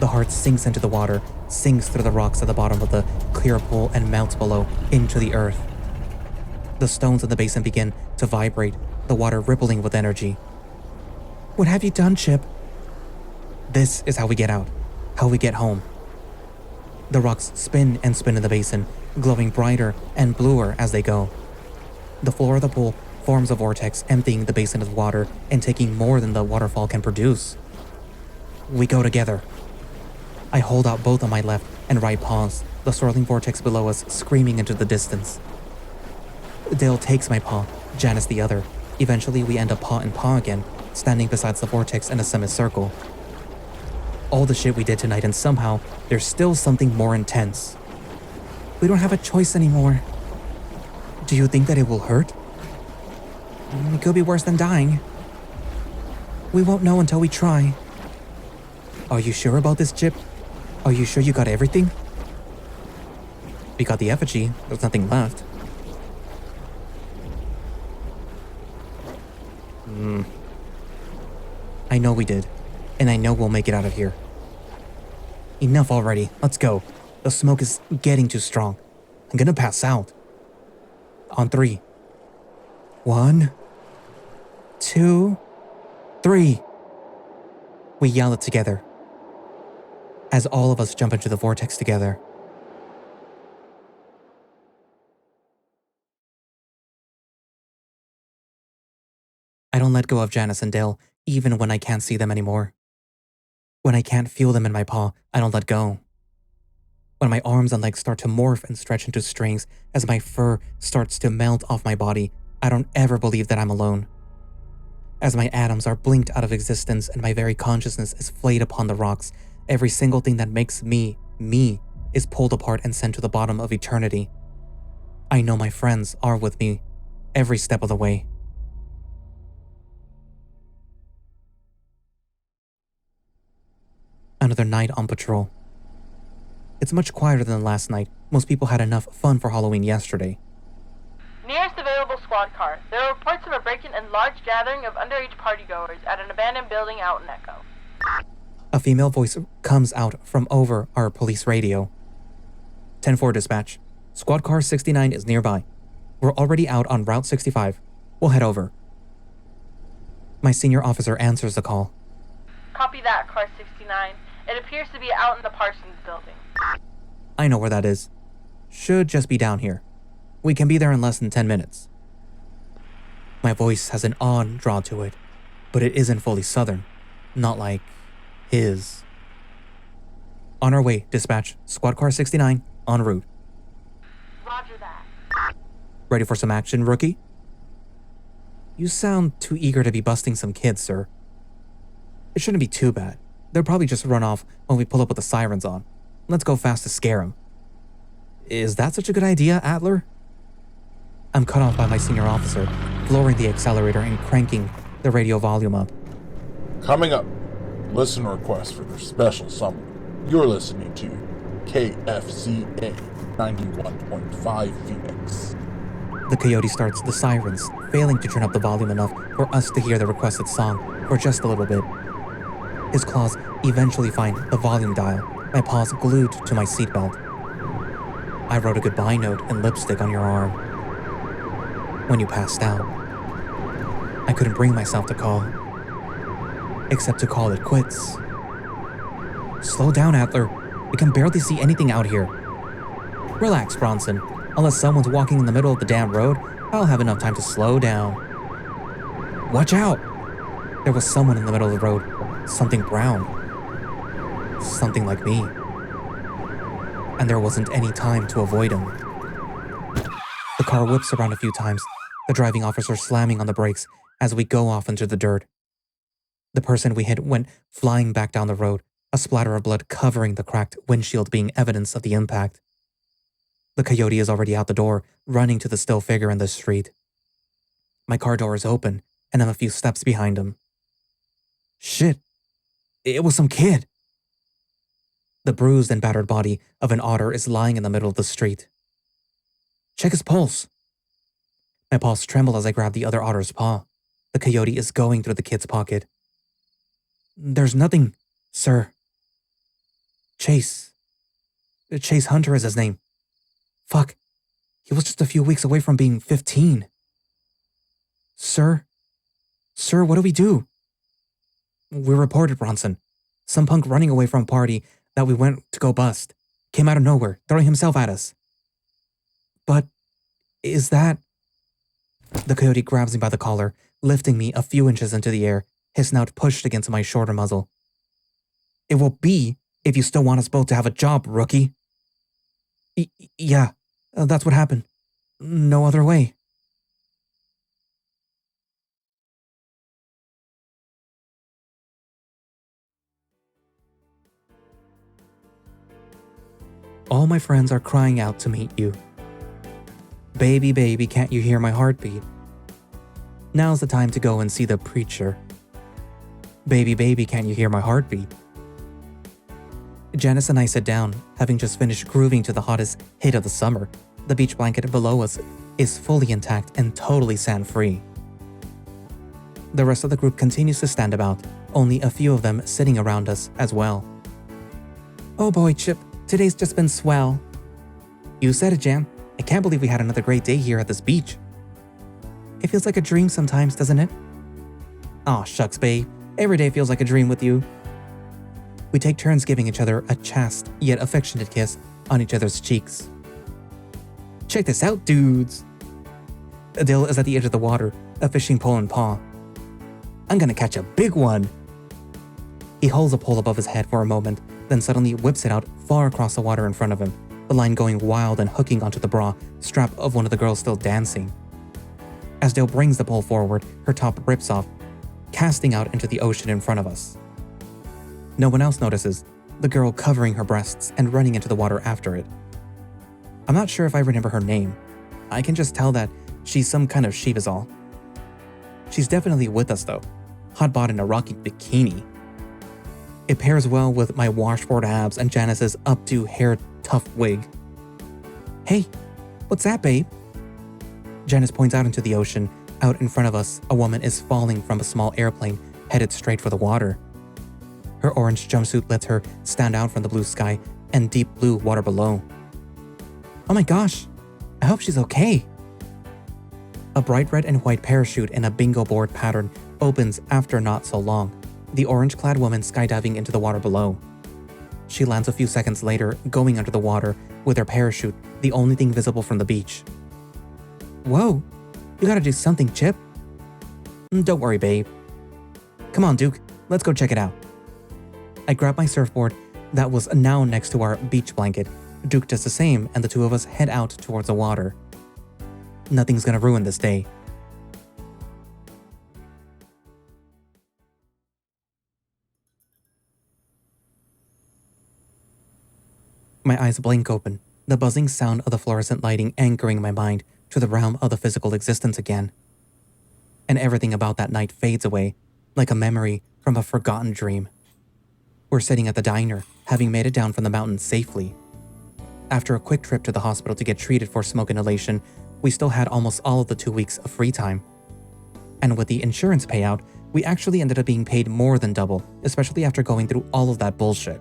Speaker 1: The heart sinks into the water, sinks through the rocks at the bottom of the clear pool and melts below into the earth. The stones in the basin begin to vibrate, the water rippling with energy. What have you done, Chip? This is how we get out, how we get home. The rocks spin and spin in the basin, glowing brighter and bluer as they go. The floor of the pool forms a vortex, emptying the basin of water and taking more than the waterfall can produce. We go together. I hold out both of my left and right paws, the swirling vortex below us screaming into the distance. Dale takes my paw, Janice the other. Eventually we end up paw in paw again, standing beside the vortex in a semicircle. All the shit we did tonight, and somehow there's still something more intense. We don't have a choice anymore. Do you think that it will hurt? It could be worse than dying. We won't know until we try. Are you sure about this, Chip? Are you sure you got everything? We got the effigy. There's nothing left. I know we did, and I know we'll make it out of here. Enough already. Let's go. The smoke is getting too strong. I'm gonna pass out. On 3. 1, 2, 3. We yell it together as all of us jump into the vortex together. I don't let go of Janice and Dale, even when I can't see them anymore. When I can't feel them in my paw, I don't let go. When my arms and legs start to morph and stretch into strings as my fur starts to melt off my body, I don't ever believe that I'm alone. As my atoms are blinked out of existence and my very consciousness is flayed upon the rocks, every single thing that makes me, is pulled apart and sent to the bottom of eternity. I know my friends are with me every step of the way. Another night on patrol. It's much quieter than last night. Most people had enough fun for Halloween yesterday.
Speaker 2: Nearest available squad car. There are reports of a break-in and large gathering of underage partygoers at an abandoned building out in Echo.
Speaker 1: A female voice comes out from over our police radio. 10-4 dispatch. Squad car 69 is nearby. We're already out on Route 65. We'll head over. My senior officer answers the call.
Speaker 2: Copy that, car 69. It appears to be out in the Parsons building.
Speaker 1: I know where that is. Should just be down here. We can be there in less than 10 minutes. My voice has an odd draw to it, but it isn't fully southern. Not like his. On our way, dispatch. Squad car 69, en route.
Speaker 2: Roger that.
Speaker 1: Ready for some action, rookie? You sound too eager to be busting some kids, sir. It shouldn't be too bad. They'll probably just run off when we pull up with the sirens on. Let's go fast to scare them. Is that such a good idea, Adler? I'm cut off by my senior officer, lowering the accelerator and cranking the radio volume up.
Speaker 3: Coming up, listener request for their special summer. You're listening to KFCA 91.5 Phoenix.
Speaker 1: The coyote starts the sirens, failing to turn up the volume enough for us to hear the requested song for just a little bit. His claws eventually find the volume dial, my paws glued to my seatbelt. I wrote a goodbye note in lipstick on your arm. When you passed out, I couldn't bring myself to call, except to call it quits. Slow down, Adler. We can barely see anything out here. Relax, Bronson. Unless someone's walking in the middle of the damn road, I'll have enough time to slow down. Watch out! There was someone in the middle of the road. Something brown. Something like me. And there wasn't any time to avoid him. The car whips around a few times, the driving officer slamming on the brakes as we go off into the dirt. The person we hit went flying back down the road, a splatter of blood covering the cracked windshield being evidence of the impact. The coyote is already out the door, running to the still figure in the street. My car door is open, and I'm a few steps behind him. Shit, it was some kid. The bruised and battered body of an otter is lying in the middle of the street. Check his pulse. My paws tremble as I grab the other otter's paw. The coyote is going through the kid's pocket. There's nothing, sir. Chase Hunter is his name. Fuck, he was just a few weeks away from being 15. Sir, what do we do? We reported, Bronson. Some punk running away from a party that we went to go bust. Came out of nowhere, throwing himself at us. But, is that... The coyote grabs me by the collar, lifting me a few inches into the air, his snout pushed against my shorter muzzle. It will be if you still want us both to have a job, rookie. Yeah, that's what happened. No other way. All my friends are crying out to meet you. Baby, baby, can't you hear my heartbeat? Now's the time to go and see the preacher. Baby, baby, can't you hear my heartbeat? Janice and I sit down, having just finished grooving to the hottest hit of the summer. The beach blanket below us is fully intact and totally sand-free. The rest of the group continues to stand about, only a few of them sitting around us as well. Oh boy, Chip, today's just been swell. You said it, Jan. I can't believe we had another great day here at this beach. It feels like a dream sometimes, doesn't it? Aw, shucks, babe. Every day feels like a dream with you. We take turns giving each other a chaste yet affectionate kiss on each other's cheeks. Check this out, dudes. Adele is at the edge of the water, a fishing pole in paw. I'm gonna catch a big one. He holds a pole above his head for a moment, then suddenly whips it out far across the water in front of him, the line going wild and hooking onto the bra strap of one of the girls still dancing. As Dale brings the pole forward, her top rips off, casting out into the ocean in front of us. No one else notices, the girl covering her breasts and running into the water after it. I'm not sure if I remember her name. I can just tell that she's some kind of sheepazal. She's definitely with us though, hot-bod in a rocky bikini. It pairs well with my washboard abs and Janice's updo hair tuft wig. Hey, what's that, babe? Janice points out into the ocean. Out in front of us, a woman is falling from a small airplane headed straight for the water. Her orange jumpsuit lets her stand out from the blue sky and deep blue water below. Oh my gosh, I hope she's okay. A bright red and white parachute in a bingo board pattern opens after not so long, the orange-clad woman skydiving into the water below. She lands a few seconds later, going under the water with her parachute, the only thing visible from the beach. Whoa, you gotta do something, Chip. Don't worry, babe. Come on, Duke, let's go check it out. I grab my surfboard that was now next to our beach blanket. Duke does the same, and the two of us head out towards the water. Nothing's gonna ruin this day. My eyes blink open, the buzzing sound of the fluorescent lighting anchoring my mind to the realm of the physical existence again. And everything about that night fades away, like a memory from a forgotten dream. We're sitting at the diner, having made it down from the mountain safely. After a quick trip to the hospital to get treated for smoke inhalation, we still had almost all of the 2 weeks of free time. And with the insurance payout, we actually ended up being paid more than double, especially after going through all of that bullshit.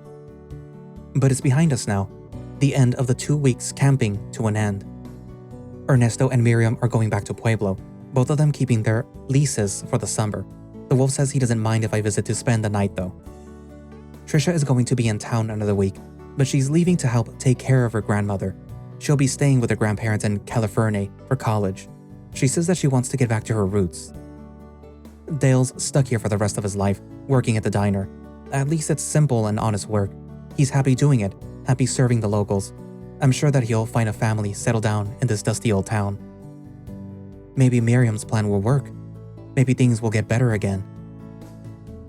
Speaker 1: But it's behind us now, the end of the 2 weeks camping to an end. Ernesto and Miriam are going back to Pueblo, both of them keeping their leases for the summer. The wolf says he doesn't mind if I visit to spend the night though. Trisha is going to be in town another week, but she's leaving to help take care of her grandmother. She'll be staying with her grandparents in California for college. She says that she wants to get back to her roots. Dale's stuck here for the rest of his life, working at the diner. At least it's simple and honest work. He's happy doing it, happy serving the locals. I'm sure that he'll find a family, settle down in this dusty old town. Maybe Miriam's plan will work. Maybe things will get better again.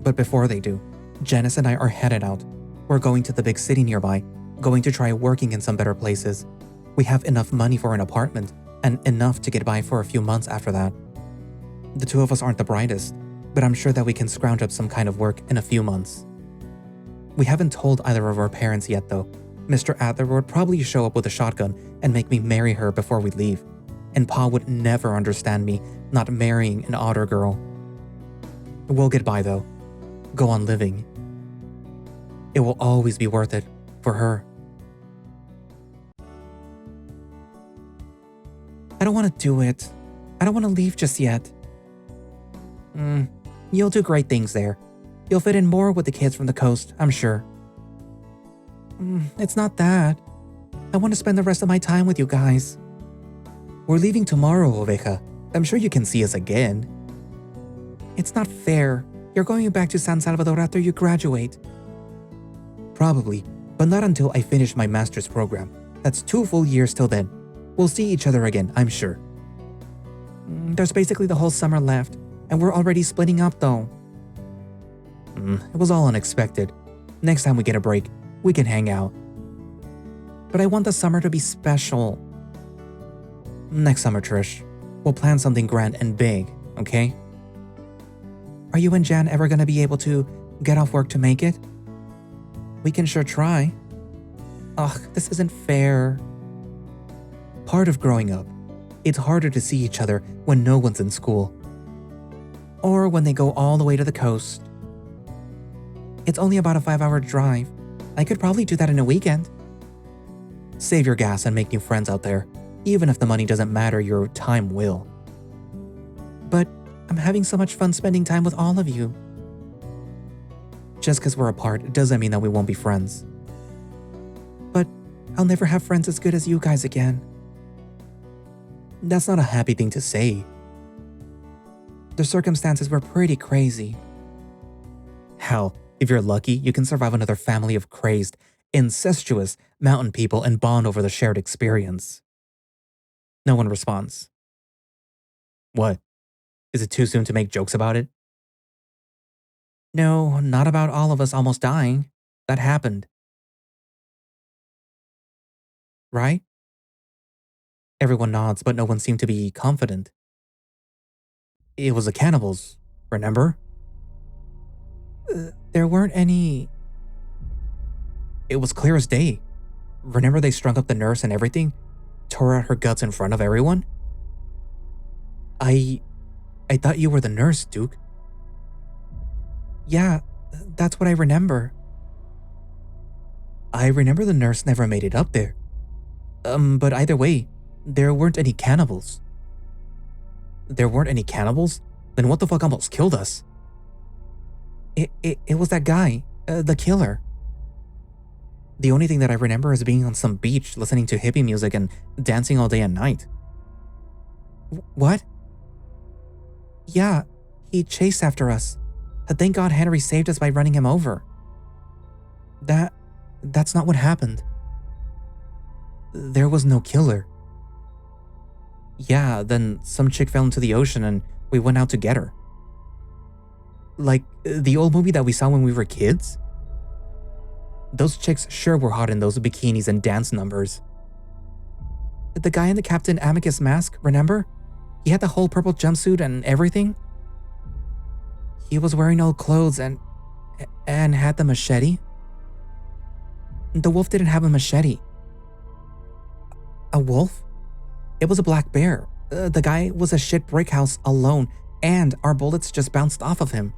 Speaker 1: But before they do, Janice and I are headed out. We're going to the big city nearby, going to try working in some better places. We have enough money for an apartment, and enough to get by for a few months after that. The two of us aren't the brightest, but I'm sure that we can scrounge up some kind of work in a few months. We haven't told either of our parents yet though. Mr. Adler would probably show up with a shotgun and make me marry her before we leave. And Pa would never understand me not marrying an otter girl. We'll get by though. Go on living. It will always be worth it for her. I don't want to do it. I don't want to leave just yet. You'll do great things there. You'll fit in more with the kids from the coast, I'm sure. It's not that. I want to spend the rest of my time with you guys. We're leaving tomorrow, Oveja. I'm sure you can see us again. It's not fair. You're going back to San Salvador after you graduate. Probably, but not until I finish my master's program. That's 2 full years till then. We'll see each other again, I'm sure. There's basically the whole summer left, and we're already splitting up though. It was all unexpected. Next time we get a break, we can hang out. But I want the summer to be special. Next summer, Trish. We'll plan something grand and big, okay? Are you and Jan ever gonna be able to get off work to make it? We can sure try. Ugh, this isn't fair. Part of growing up, it's harder to see each other when no one's in school. Or when they go all the way to the coast. It's only about a 5-hour drive. I could probably do that in a weekend. Save your gas and make new friends out there. Even if the money doesn't matter, your time will. But I'm having so much fun spending time with all of you. Just because we're apart doesn't mean that we won't be friends. But I'll never have friends as good as you guys again. That's not a happy thing to say. The circumstances were pretty crazy. Hell, if you're lucky, you can survive another family of crazed, incestuous mountain people and bond over the shared experience. No one responds. What? Is it too soon to make jokes about it? No, not about all of us almost dying. That happened. Right? Everyone nods, but no one seemed to be confident. It was the cannibals, remember? There weren't any... It was clear as day. Remember they strung up the nurse and everything? Tore out her guts in front of everyone? I thought you were the nurse, Duke. Yeah, that's what I remember. I remember the nurse never made it up there. But either way, there weren't any cannibals. There weren't any cannibals? Then what the fuck almost killed us? It was that guy, the killer. The only thing that I remember is being on some beach listening to hippie music and dancing all day and night. What? Yeah, he chased after us. Thank God Henry saved us by running him over. That's not what happened. There was no killer. Yeah, then some chick fell into the ocean and we went out to get her. Like the old movie that we saw when we were kids? Those chicks sure were hot in those bikinis and dance numbers. The guy in the Captain Amicus mask, remember? He had the whole purple jumpsuit and everything. He was wearing old clothes and had the machete. The wolf didn't have a machete. A wolf? It was a black bear. The guy was a shit brick house alone, and our bullets just bounced off of him.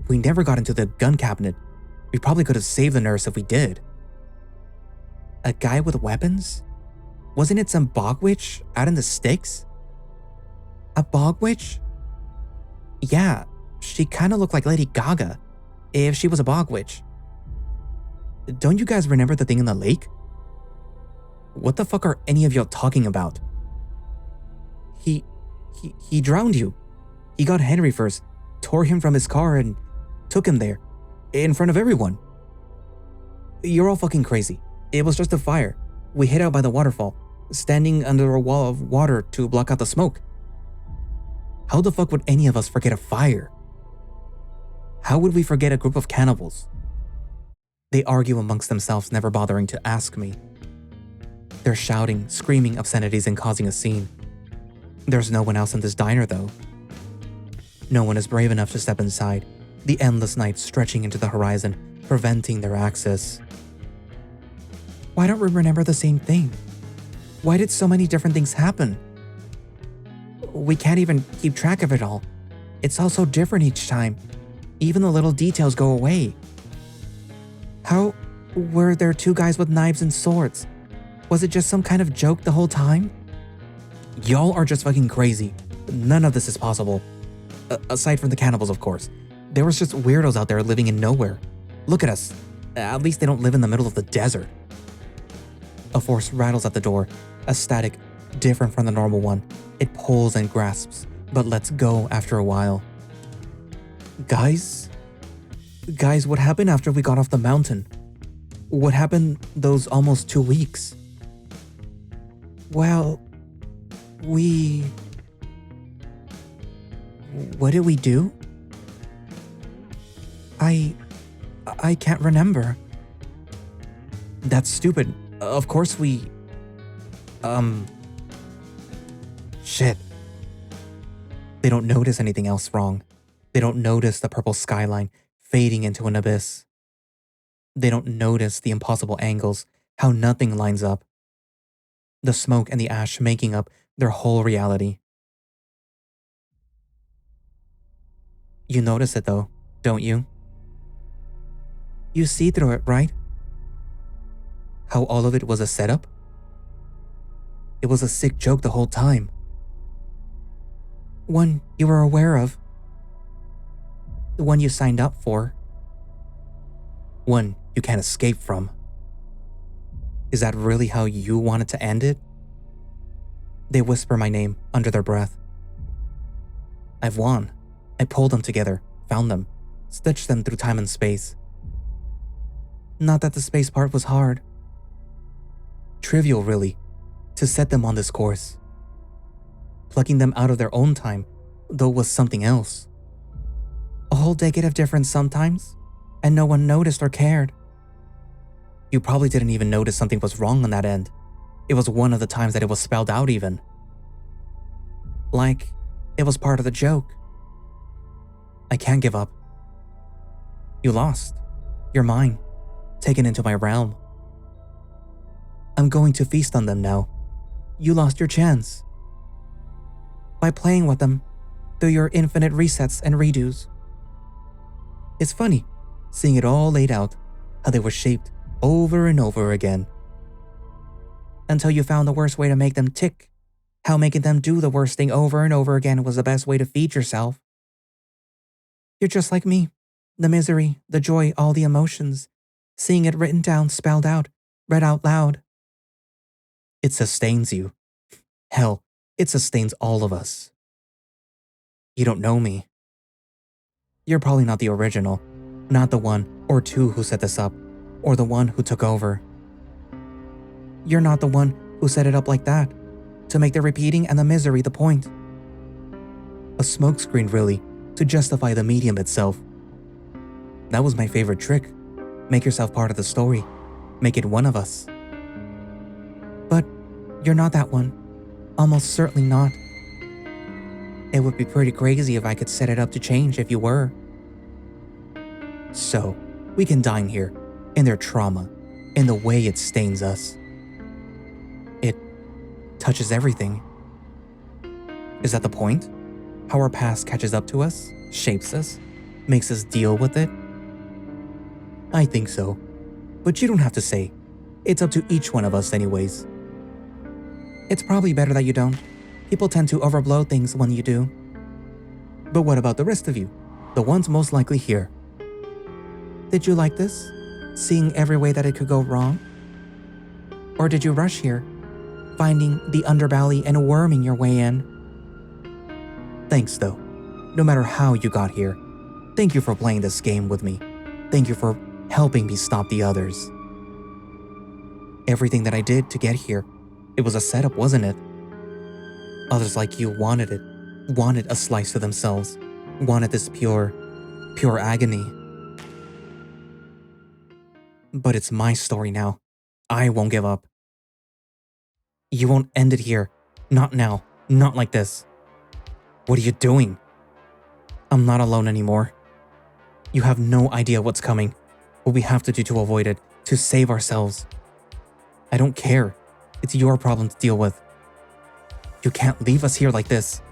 Speaker 1: We never got into the gun cabinet. We probably could have saved the nurse if we did. A guy with weapons? Wasn't it some bog witch out in the sticks? A bog witch? Yeah, she kinda looked like Lady Gaga, if she was a bog witch. Don't you guys remember the thing in the lake? What the fuck are any of y'all talking about? He drowned you. He got Henry first, tore him from his car and took him there, in front of everyone. You're all fucking crazy. It was just a fire. We hid out by the waterfall, standing under a wall of water to block out the smoke. How the fuck would any of us forget a fire? How would we forget a group of cannibals? They argue amongst themselves, never bothering to ask me. They're shouting, screaming obscenities and causing a scene. There's no one else in this diner though. No one is brave enough to step inside, the endless night stretching into the horizon, preventing their access. Why don't we remember the same thing? Why did so many different things happen? We can't even keep track of it all. It's all so different each time. Even the little details go away. How were there two guys with knives and swords? Was it just some kind of joke the whole time? Y'all are just fucking crazy. None of this is possible. Aside from the cannibals, of course. There was just weirdos out there living in nowhere. Look at us. At least they don't live in the middle of the desert. A force rattles at the door, a static different from the normal one. It pulls and grasps, but lets go after a while. Guys, what happened after we got off the mountain? What happened those almost 2 weeks? Well, what did we do? I can't remember. That's stupid. Of course we... Shit. They don't notice anything else wrong. They don't notice the purple skyline fading into an abyss. They don't notice the impossible angles, how nothing lines up. The smoke and the ash making up their whole reality. You notice it though, don't you? You see through it, right? How all of it was a setup? It was a sick joke the whole time. One you were aware of. The one you signed up for. One you can't escape from. Is that really how you wanted to end it? They whisper my name under their breath. I've won. I pulled them together, found them, stitched them through time and space. Not that the space part was hard. Trivial, really, to set them on this course. Plucking them out of their own time, though, was something else. A whole decade of difference sometimes, and no one noticed or cared. You probably didn't even notice something was wrong on that end. It was one of the times that it was spelled out even. Like, it was part of the joke. I can't give up. You lost. You're mine. Taken into my realm. I'm going to feast on them now. You lost your chance. by playing with them through your infinite resets and redos. It's funny, seeing it all laid out, how they were shaped over and over again. Until you found the worst way to make them tick, how making them do the worst thing over and over again was the best way to feed yourself. You're just like me, the misery, the joy, all the emotions, seeing it written down, spelled out, read out loud. It sustains you. Hell, it sustains all of us. You don't know me. You're probably not the original, not the one or two who set this up, or the one who took over. You're not the one who set it up like that, to make the repeating and the misery the point. A smokescreen, really, to justify the medium itself. That was my favorite trick. Make yourself part of the story. Make it one of us. But you're not that one. Almost certainly not. It would be pretty crazy if I could set it up to change if you were. So, we can dine here, in their trauma, in the way it stains us. It touches everything. Is that the point? How our past catches up to us, shapes us, makes us deal with it? I think so. But you don't have to say. It's up to each one of us anyways. It's probably better that you don't. People tend to overblow things when you do. But what about the rest of you? The ones most likely here. Did you like this? Seeing every way that it could go wrong? Or did you rush here, finding the underbelly and worming your way in? Thanks though, no matter how you got here. Thank you for playing this game with me. Thank you for helping me stop the others. Everything that I did to get here, it was a setup, wasn't it? Others like you wanted it, wanted a slice to themselves, wanted this pure agony. But it's my story now. I won't give up. You won't end it here. Not now. Not like this. What are you doing? I'm not alone anymore. You have no idea what's coming, what we have to do to avoid it, to save ourselves. I don't care. It's your problem to deal with. You can't leave us here like this.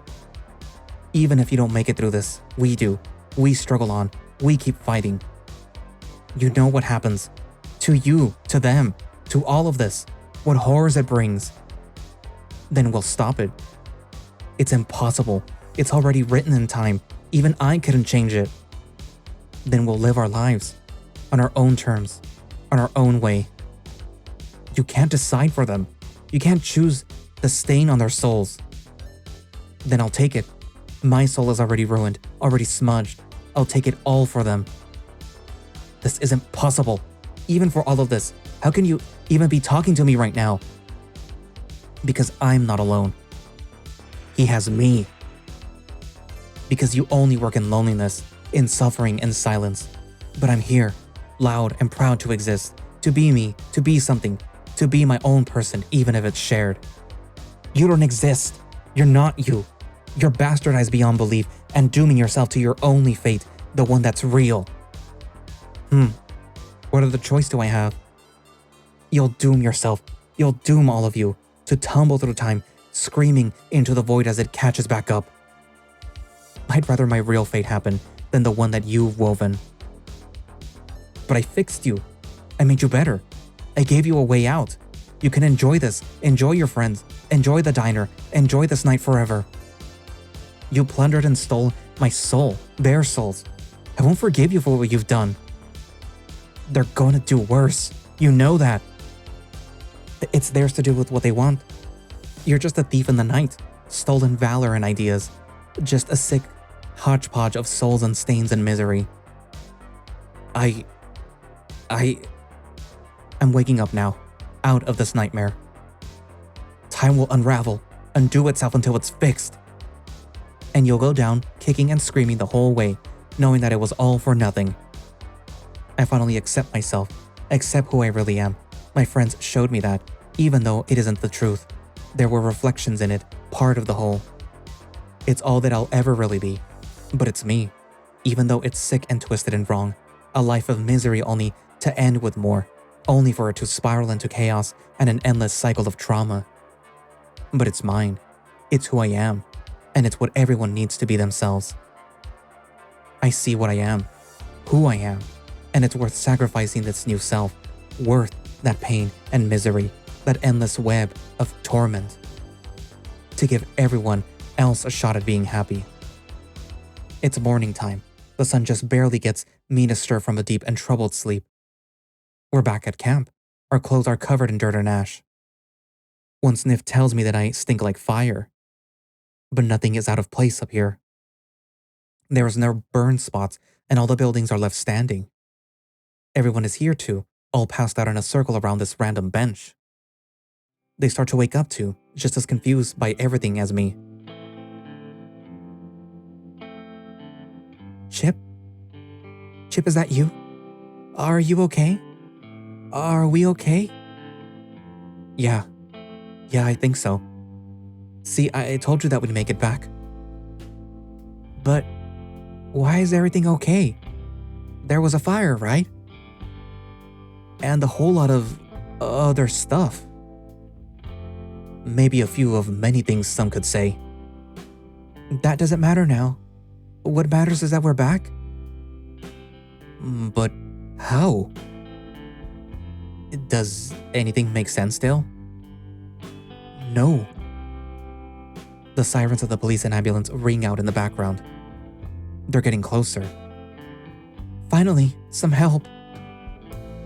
Speaker 1: Even if you don't make it through this, we do. We struggle on. We keep fighting. You know what happens. To you, to them, to all of this. What horrors it brings. Then we'll stop it. It's impossible. It's already written in time. Even I couldn't change it. Then we'll live our lives. On our own terms. On our own way. You can't decide for them. You can't choose the stain on their souls. Then I'll take it. My soul is already ruined, already smudged. I'll take it all for them. This isn't possible. Even for all of this, how can you even be talking to me right now? Because I'm not alone. He has me. Because you only work in loneliness, in suffering and silence. But I'm here, loud and proud to exist, to be me, to be something, to be my own person, even if it's shared. You don't exist. You're not you. You're bastardized beyond belief and dooming yourself to your only fate, the one that's real. What other choice do I have? You'll doom yourself. You'll doom all of you to tumble through time, screaming into the void as it catches back up. I'd rather my real fate happen than the one that you've woven. But I fixed you. I made you better. I gave you a way out. You can enjoy this, enjoy your friends, enjoy the diner, enjoy this night forever. You plundered and stole my soul, their souls. I won't forgive you for what you've done. They're gonna do worse. You know that. It's theirs to do with what they want. You're just a thief in the night, stolen valor and ideas. Just a sick hodgepodge of souls and stains and misery. I'm waking up now, out of this nightmare. Time will unravel, undo itself until it's fixed. And you'll go down, kicking and screaming the whole way, knowing that it was all for nothing. I finally accept myself, accept who I really am. My friends showed me that, even though it isn't the truth. There were reflections in it, part of the whole. It's all that I'll ever really be. But it's me, even though it's sick and twisted and wrong. A life of misery only to end with more, only for it to spiral into chaos and an endless cycle of trauma. But it's mine. It's who I am. and it's what everyone needs to be themselves. I see what I am, who I am, and it's worth sacrificing this new self, worth that pain and misery, that endless web of torment, to give everyone else a shot at being happy. It's morning time. The sun just barely gets me to stir from a deep and troubled sleep. We're back at camp. Our clothes are covered in dirt and ash. One sniff tells me that I stink like fire. But nothing is out of place up here. There is no burn spots, and all the buildings are left standing. Everyone is here too, all passed out in a circle around this random bench. They start to wake up too, just as confused by everything as me. Chip? Chip, is that you? Are you okay? Are we okay? Yeah, I think so. See, I told you that we'd make it back. But why is everything okay? There was a fire, right? And a whole lot of other stuff. Maybe a few of many things some could say. That doesn't matter now. What matters is that we're back. But how? Does anything make sense still? No. The sirens of the police and ambulance ring out in the background. They're getting closer. Finally, some help.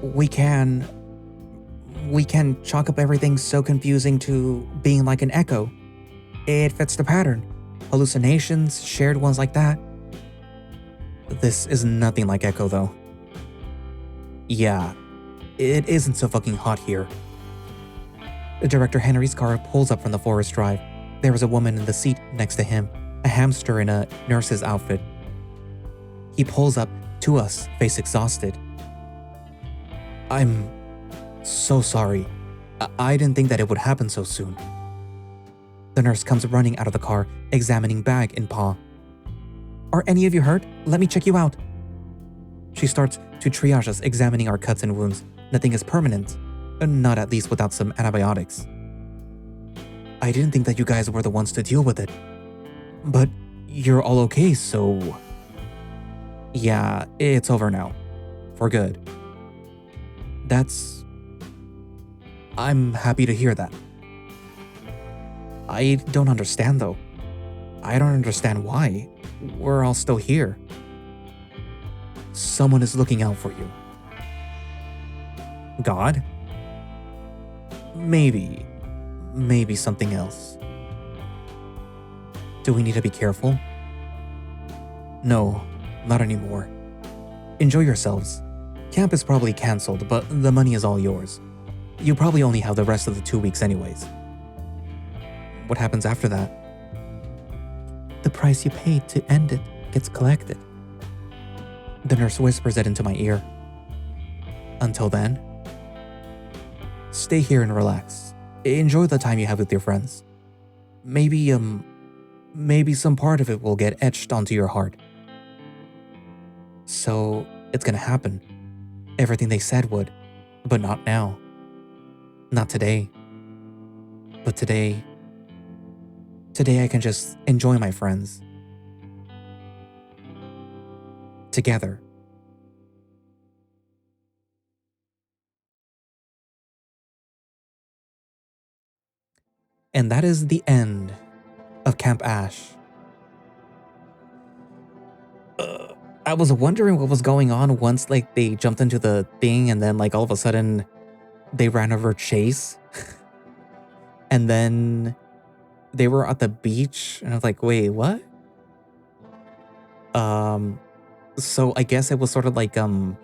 Speaker 1: We can chalk up everything so confusing to being like an echo. It fits the pattern. Hallucinations, shared ones like that. This is nothing like Echo though. Yeah, it isn't so fucking hot here. Director Henry's car pulls up from the forest drive. There is a woman in the seat next to him, a hamster in a nurse's outfit. He pulls up to us, face exhausted. I'm so sorry. I didn't think that it would happen so soon. The nurse comes running out of the car, examining bag in paw. Are any of you hurt? Let me check you out. She starts to triage us, examining our cuts and wounds. Nothing is permanent. Not at least without some antibiotics. I didn't think that you guys were the ones to deal with it. But you're all okay, so... Yeah, it's over now. For good. I'm happy to hear that. I don't understand though. I don't understand why. We're all still here. Someone is looking out for you. God? Maybe something else. Do we need to be careful? No, not anymore. Enjoy yourselves. Camp is probably cancelled, but the money is all yours. You probably only have the rest of the 2 weeks anyways. What happens after that? The price you paid to end it gets collected. The nurse whispers it into my ear. Until then, stay here and relax. Enjoy the time you have with your friends. Maybe some part of it will get etched onto your heart. So, it's gonna happen. Everything they said would, but not now. Not today. But today I can just enjoy my friends. Together. And that is the end of Camp Ash. I was wondering what was going on once they jumped into the thing and then all of a sudden they ran over Chase. And then they were at the beach and I was like, wait, what? So I guess it was sort of the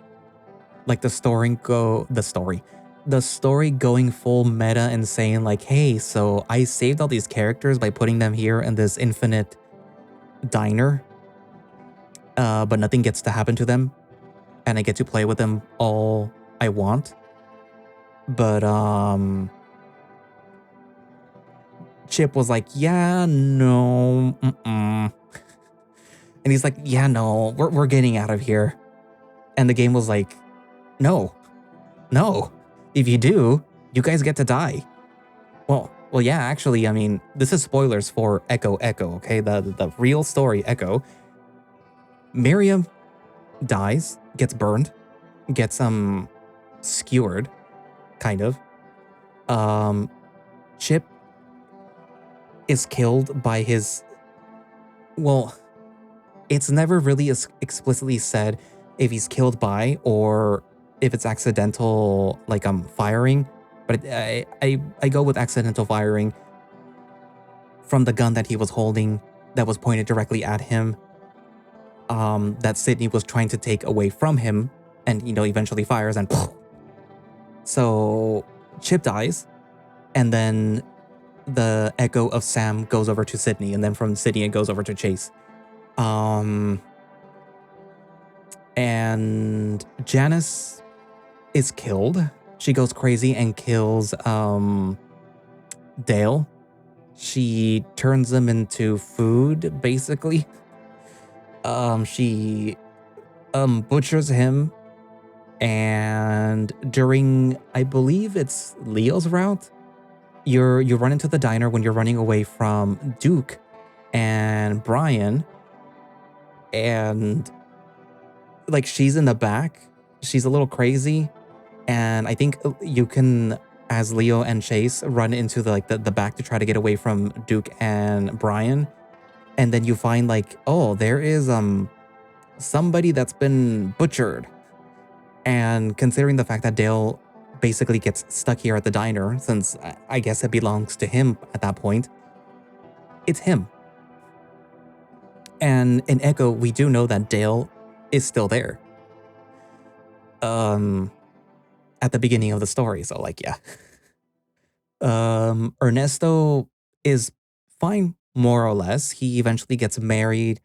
Speaker 1: story going full meta and saying hey, so I saved all these characters by putting them here in this infinite diner. But nothing gets to happen to them. And I get to play with them all I want. But, Chip was like, yeah, no, And he's like, yeah, no, we're getting out of here. And the game was like, no. If you do, you guys get to die. Well, Well, yeah, actually, I mean, this is spoilers for Echo Echo, okay? The real story, Echo. Miriam dies, gets burned, gets skewered, kind of. Chip is killed by his, well, it's never really explicitly said if he's killed by or if it's accidental, like firing. But I go with accidental firing from the gun that he was holding that was pointed directly at him. That Sydney was trying to take away from him, and eventually fires and. So Chip dies, and then the echo of Sam goes over to Sydney, and then from Sydney it goes over to Chase. And Janice is killed. She goes crazy and kills Dale. She turns him into food, basically. She butchers him, and during, I believe it's Leo's route, you run into the diner when you're running away from Duke and Brian, and like she's in the back. She's a little crazy, and I think you can, as Leo and Chase, run into the back to try to get away from Duke and Brian, and then you find like, oh, there is somebody that's been butchered. And considering the fact that Dale basically gets stuck here at the diner, since I guess it belongs to him at that point, it's him. And in Echo, we do know that Dale is still there. At the beginning of the story, so like, yeah. Ernesto is fine, more or less. He eventually gets married,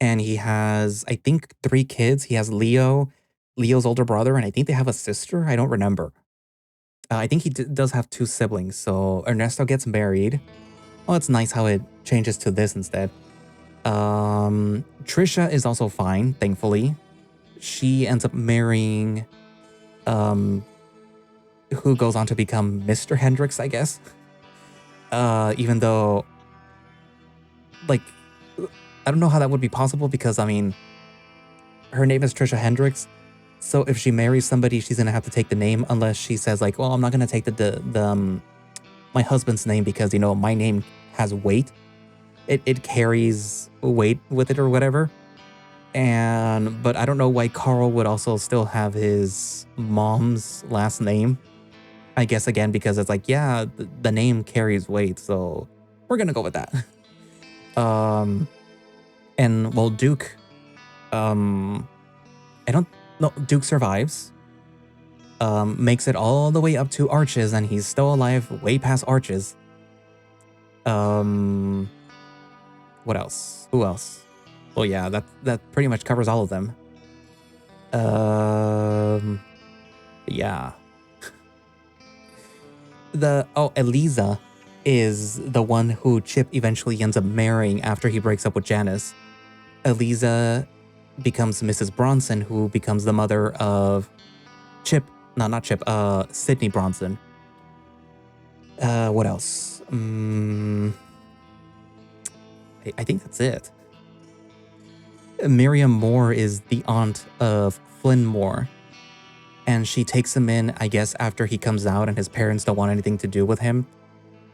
Speaker 1: and he has, I think, 3 kids. He has Leo's older brother, and I think they have a sister. I don't remember. I think he does have 2 siblings. So Ernesto gets married. Oh, it's nice how it changes to this instead. Trisha is also fine, thankfully. She ends up marrying, who goes on to become Mr. Hendricks, I guess. Even though, like, I don't know how that would be possible because, I mean, her name is Trisha Hendricks. So if she marries somebody, she's gonna have to take the name, unless she says like, well, I'm not gonna take my husband's name because, my name has weight. It carries weight with it or whatever. But I don't know why Karl would also still have his mom's last name. I guess again, because it's like, yeah, the name carries weight, so we're gonna go with that. And well, Duke, Duke survives, makes it all the way up to Arches, and he's still alive way past Arches. What else? Who else? Well, yeah, that pretty much covers all of them. Yeah. Eliza is the one who Chip eventually ends up marrying after he breaks up with Janice. Eliza becomes Mrs. Bronson, who becomes the mother of Sydney Bronson. What else? I think that's it. Miriam Moore is the aunt of Flynn Moore, and she takes him in, I guess, after he comes out and his parents don't want anything to do with him.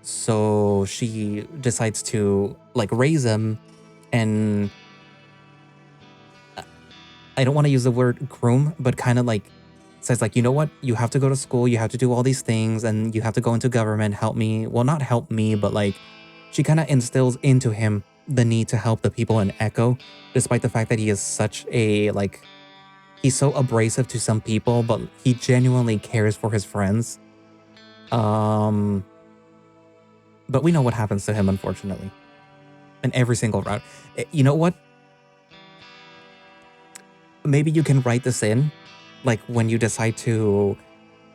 Speaker 1: So she decides to, like, raise him, and I don't want to use the word groom, but kind of like says like, you know what, you have to go to school, you have to do all these things, and you have to go into government, help me. Well, not help me, but like she kind of instills into him the need to help the people in Echo, despite the fact that he is such a, like, he's so abrasive to some people, but he genuinely cares for his friends. But we know what happens to him, unfortunately, in every single route. You know what? Maybe you can write this in, like when you decide to,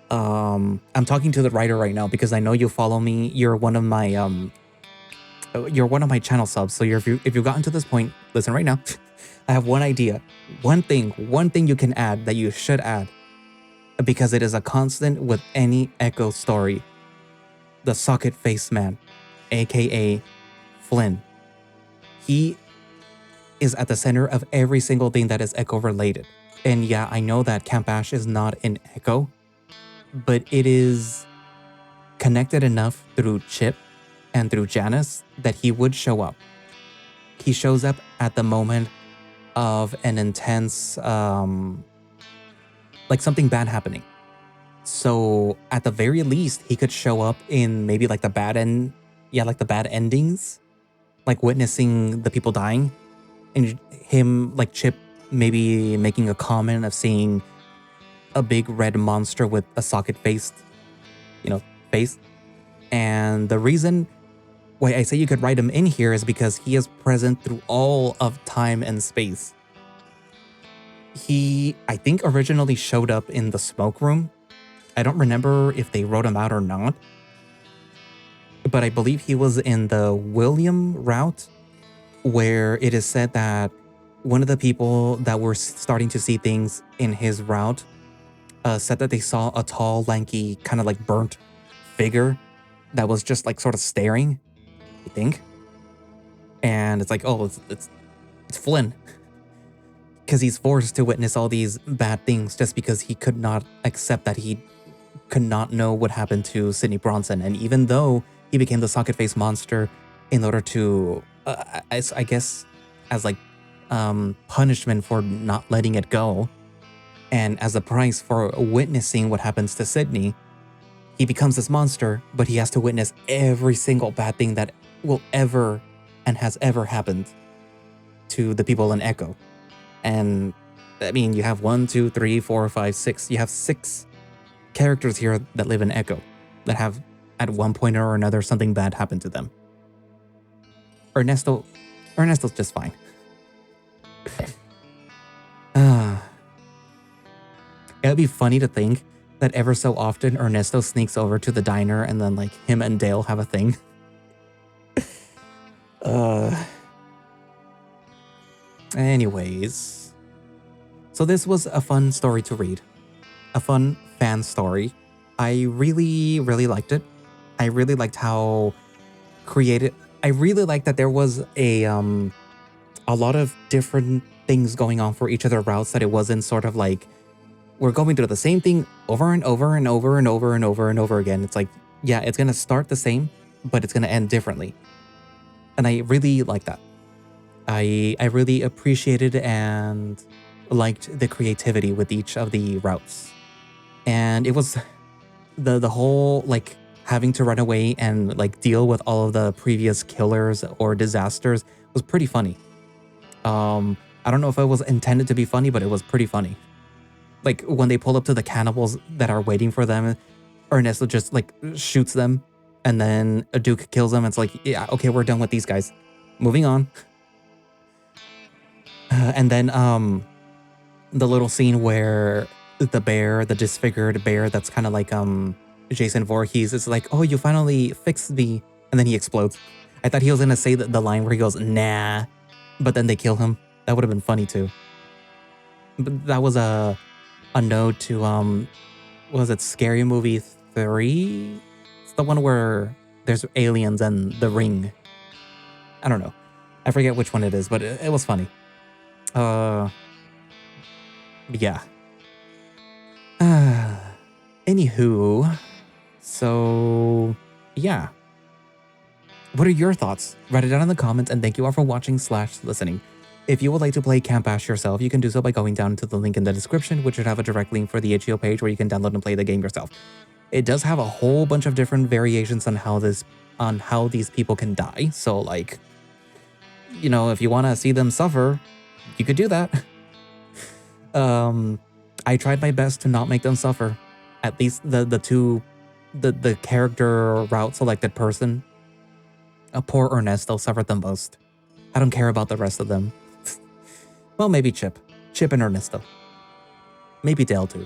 Speaker 1: I'm talking to the writer right now because I know you follow me. You're one of my channel subs. So if you've gotten to this point, listen right now. I have one idea, one thing you can add that you should add, because it is a constant with any Echo story. the socket face man, aka Flynn. He is at the center of every single thing that is Echo related. And yeah, I know that Camp Ash is not in Echo, but it is connected enough through Chip and through Janice that he would show up. He shows up at the moment of an intense, like something bad happening. So at the very least, he could show up in maybe like the bad end, like the bad endings, like witnessing the people dying, and him, like Chip, maybe making a comment of seeing a big red monster with a socket-faced, face. And the reason why I say you could write him in here is because he is present through all of time and space. He, I think, originally showed up in the smoke room. I don't remember if they wrote him out or not, but I believe he was in the William route, where it is said that one of the people that were starting to see things in his route said that they saw a tall, lanky, kind of like burnt figure that was just like sort of staring, I think. And it's like, oh, it's Flynn. Because he's forced to witness all these bad things just because he could not accept that he could not know what happened to Sidney Bronson. And even though he became the socket face monster in order to, I guess, as like punishment for not letting it go, and as a price for witnessing what happens to Sidney, he becomes this monster, but he has to witness every single bad thing that will ever and has ever happened to the people in Echo. And I mean, you have 1, 2, 3, 4, 5, 6. You have 6 characters here that live in Echo that have, at one point or another, something bad happen to them. Ernesto's just fine. It'd be funny to think that ever so often Ernesto sneaks over to the diner and then like him and Dale have a thing. Anyways. So this was a fun story to read. A fun fan story. I really, really liked it. I really liked how creative. I really liked that there was a lot of different things going on for each of their routes, that it wasn't sort of like we're going through the same thing over and over and over and over and over and over again. It's like, yeah, it's going to start the same, but it's going to end differently. And I really like that. I really appreciated and liked the creativity with each of the routes. And it was the whole like having to run away and like deal with all of the previous killers or disasters was pretty funny. I don't know if it was intended to be funny, but it was pretty funny. Like when they pull up to the cannibals that are waiting for them, Ernesto just like shoots them, and then a Duke kills them. It's like, yeah, okay, we're done with these guys. Moving on. And then the little scene where the bear, the disfigured bear that's kind of like Jason Voorhees, is like, oh, you finally fixed me. And then he explodes. I thought he was going to say the line where he goes, nah, but then they kill him. That would have been funny too. But that was a node to, what was it, Scary Movie 3? It's the one where there's aliens and the ring. I don't know. I forget which one it is, but it was funny. Yeah. Anywho, so yeah. What are your thoughts? Write it down in the comments, and thank you all for watching/listening. If you would like to play Camp Ash yourself, you can do so by going down to the link in the description, which should have a direct link for the itch.io page where you can download and play the game yourself. It does have a whole bunch of different variations on how these people can die. So like, you know, if you want to see them suffer, you could do that. I tried my best to not make them suffer. At least the character route selected person. Poor Ernesto suffered the most. I don't care about the rest of them. Well, maybe Chip. Chip and Ernesto. Maybe Dale too.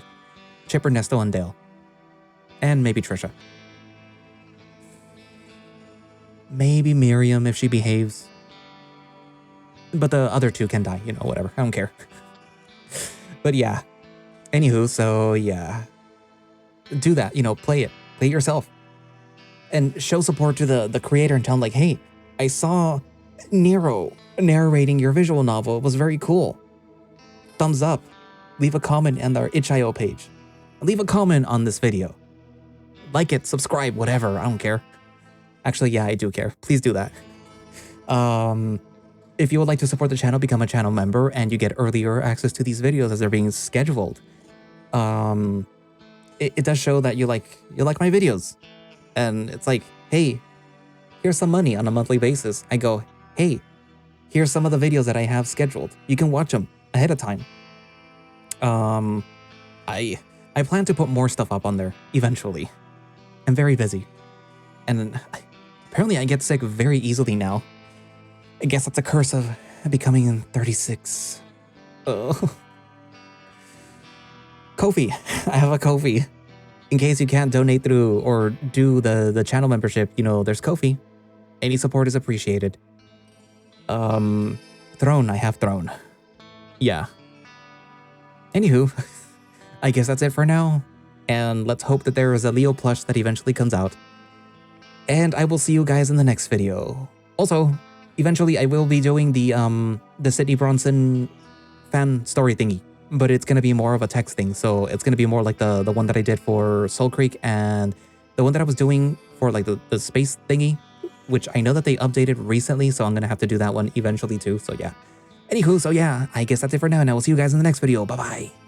Speaker 1: Chip, Ernesto, and Dale. And maybe Trisha. Maybe Miriam if she behaves. But the other two can die, you know, whatever. I don't care. But yeah. Anywho, so yeah. Do that, you know, play it. Play it yourself. and show support to the creator and tell him like, hey, I saw Nero narrating your visual novel. It was very cool. Thumbs up. Leave a comment on our itch.io page. Leave a comment on this video. Like it, subscribe, whatever. I don't care. Actually, yeah, I do care. Please do that. If you would like to support the channel, become a channel member and you get earlier access to these videos as they're being scheduled. It does show that you like my videos. And it's like, hey, here's some money on a monthly basis. I go, hey, here's some of the videos that I have scheduled. You can watch them ahead of time. I plan to put more stuff up on there eventually. I'm very busy. And apparently I get sick very easily now. I guess that's a curse of becoming 36. Oh. Ko-fi. I have a Ko-fi. In case you can't donate through or do the channel membership, you know, there's Ko-fi. Any support is appreciated. Throne. I have Throne. Yeah. Anywho, I guess that's it for now. And let's hope that there is a Leo plush that eventually comes out. And I will see you guys in the next video. Also, eventually I will be doing the Sydney Bronson fan story thingy, but it's gonna be more of a text thing. So it's gonna be more like the one that I did for Soul Creek and the one that I was doing for like the space thingy, which I know that they updated recently. So I'm gonna have to do that one eventually too. So yeah. Anywho, so yeah, I guess that's it for now. And I will see you guys in the next video. Bye bye.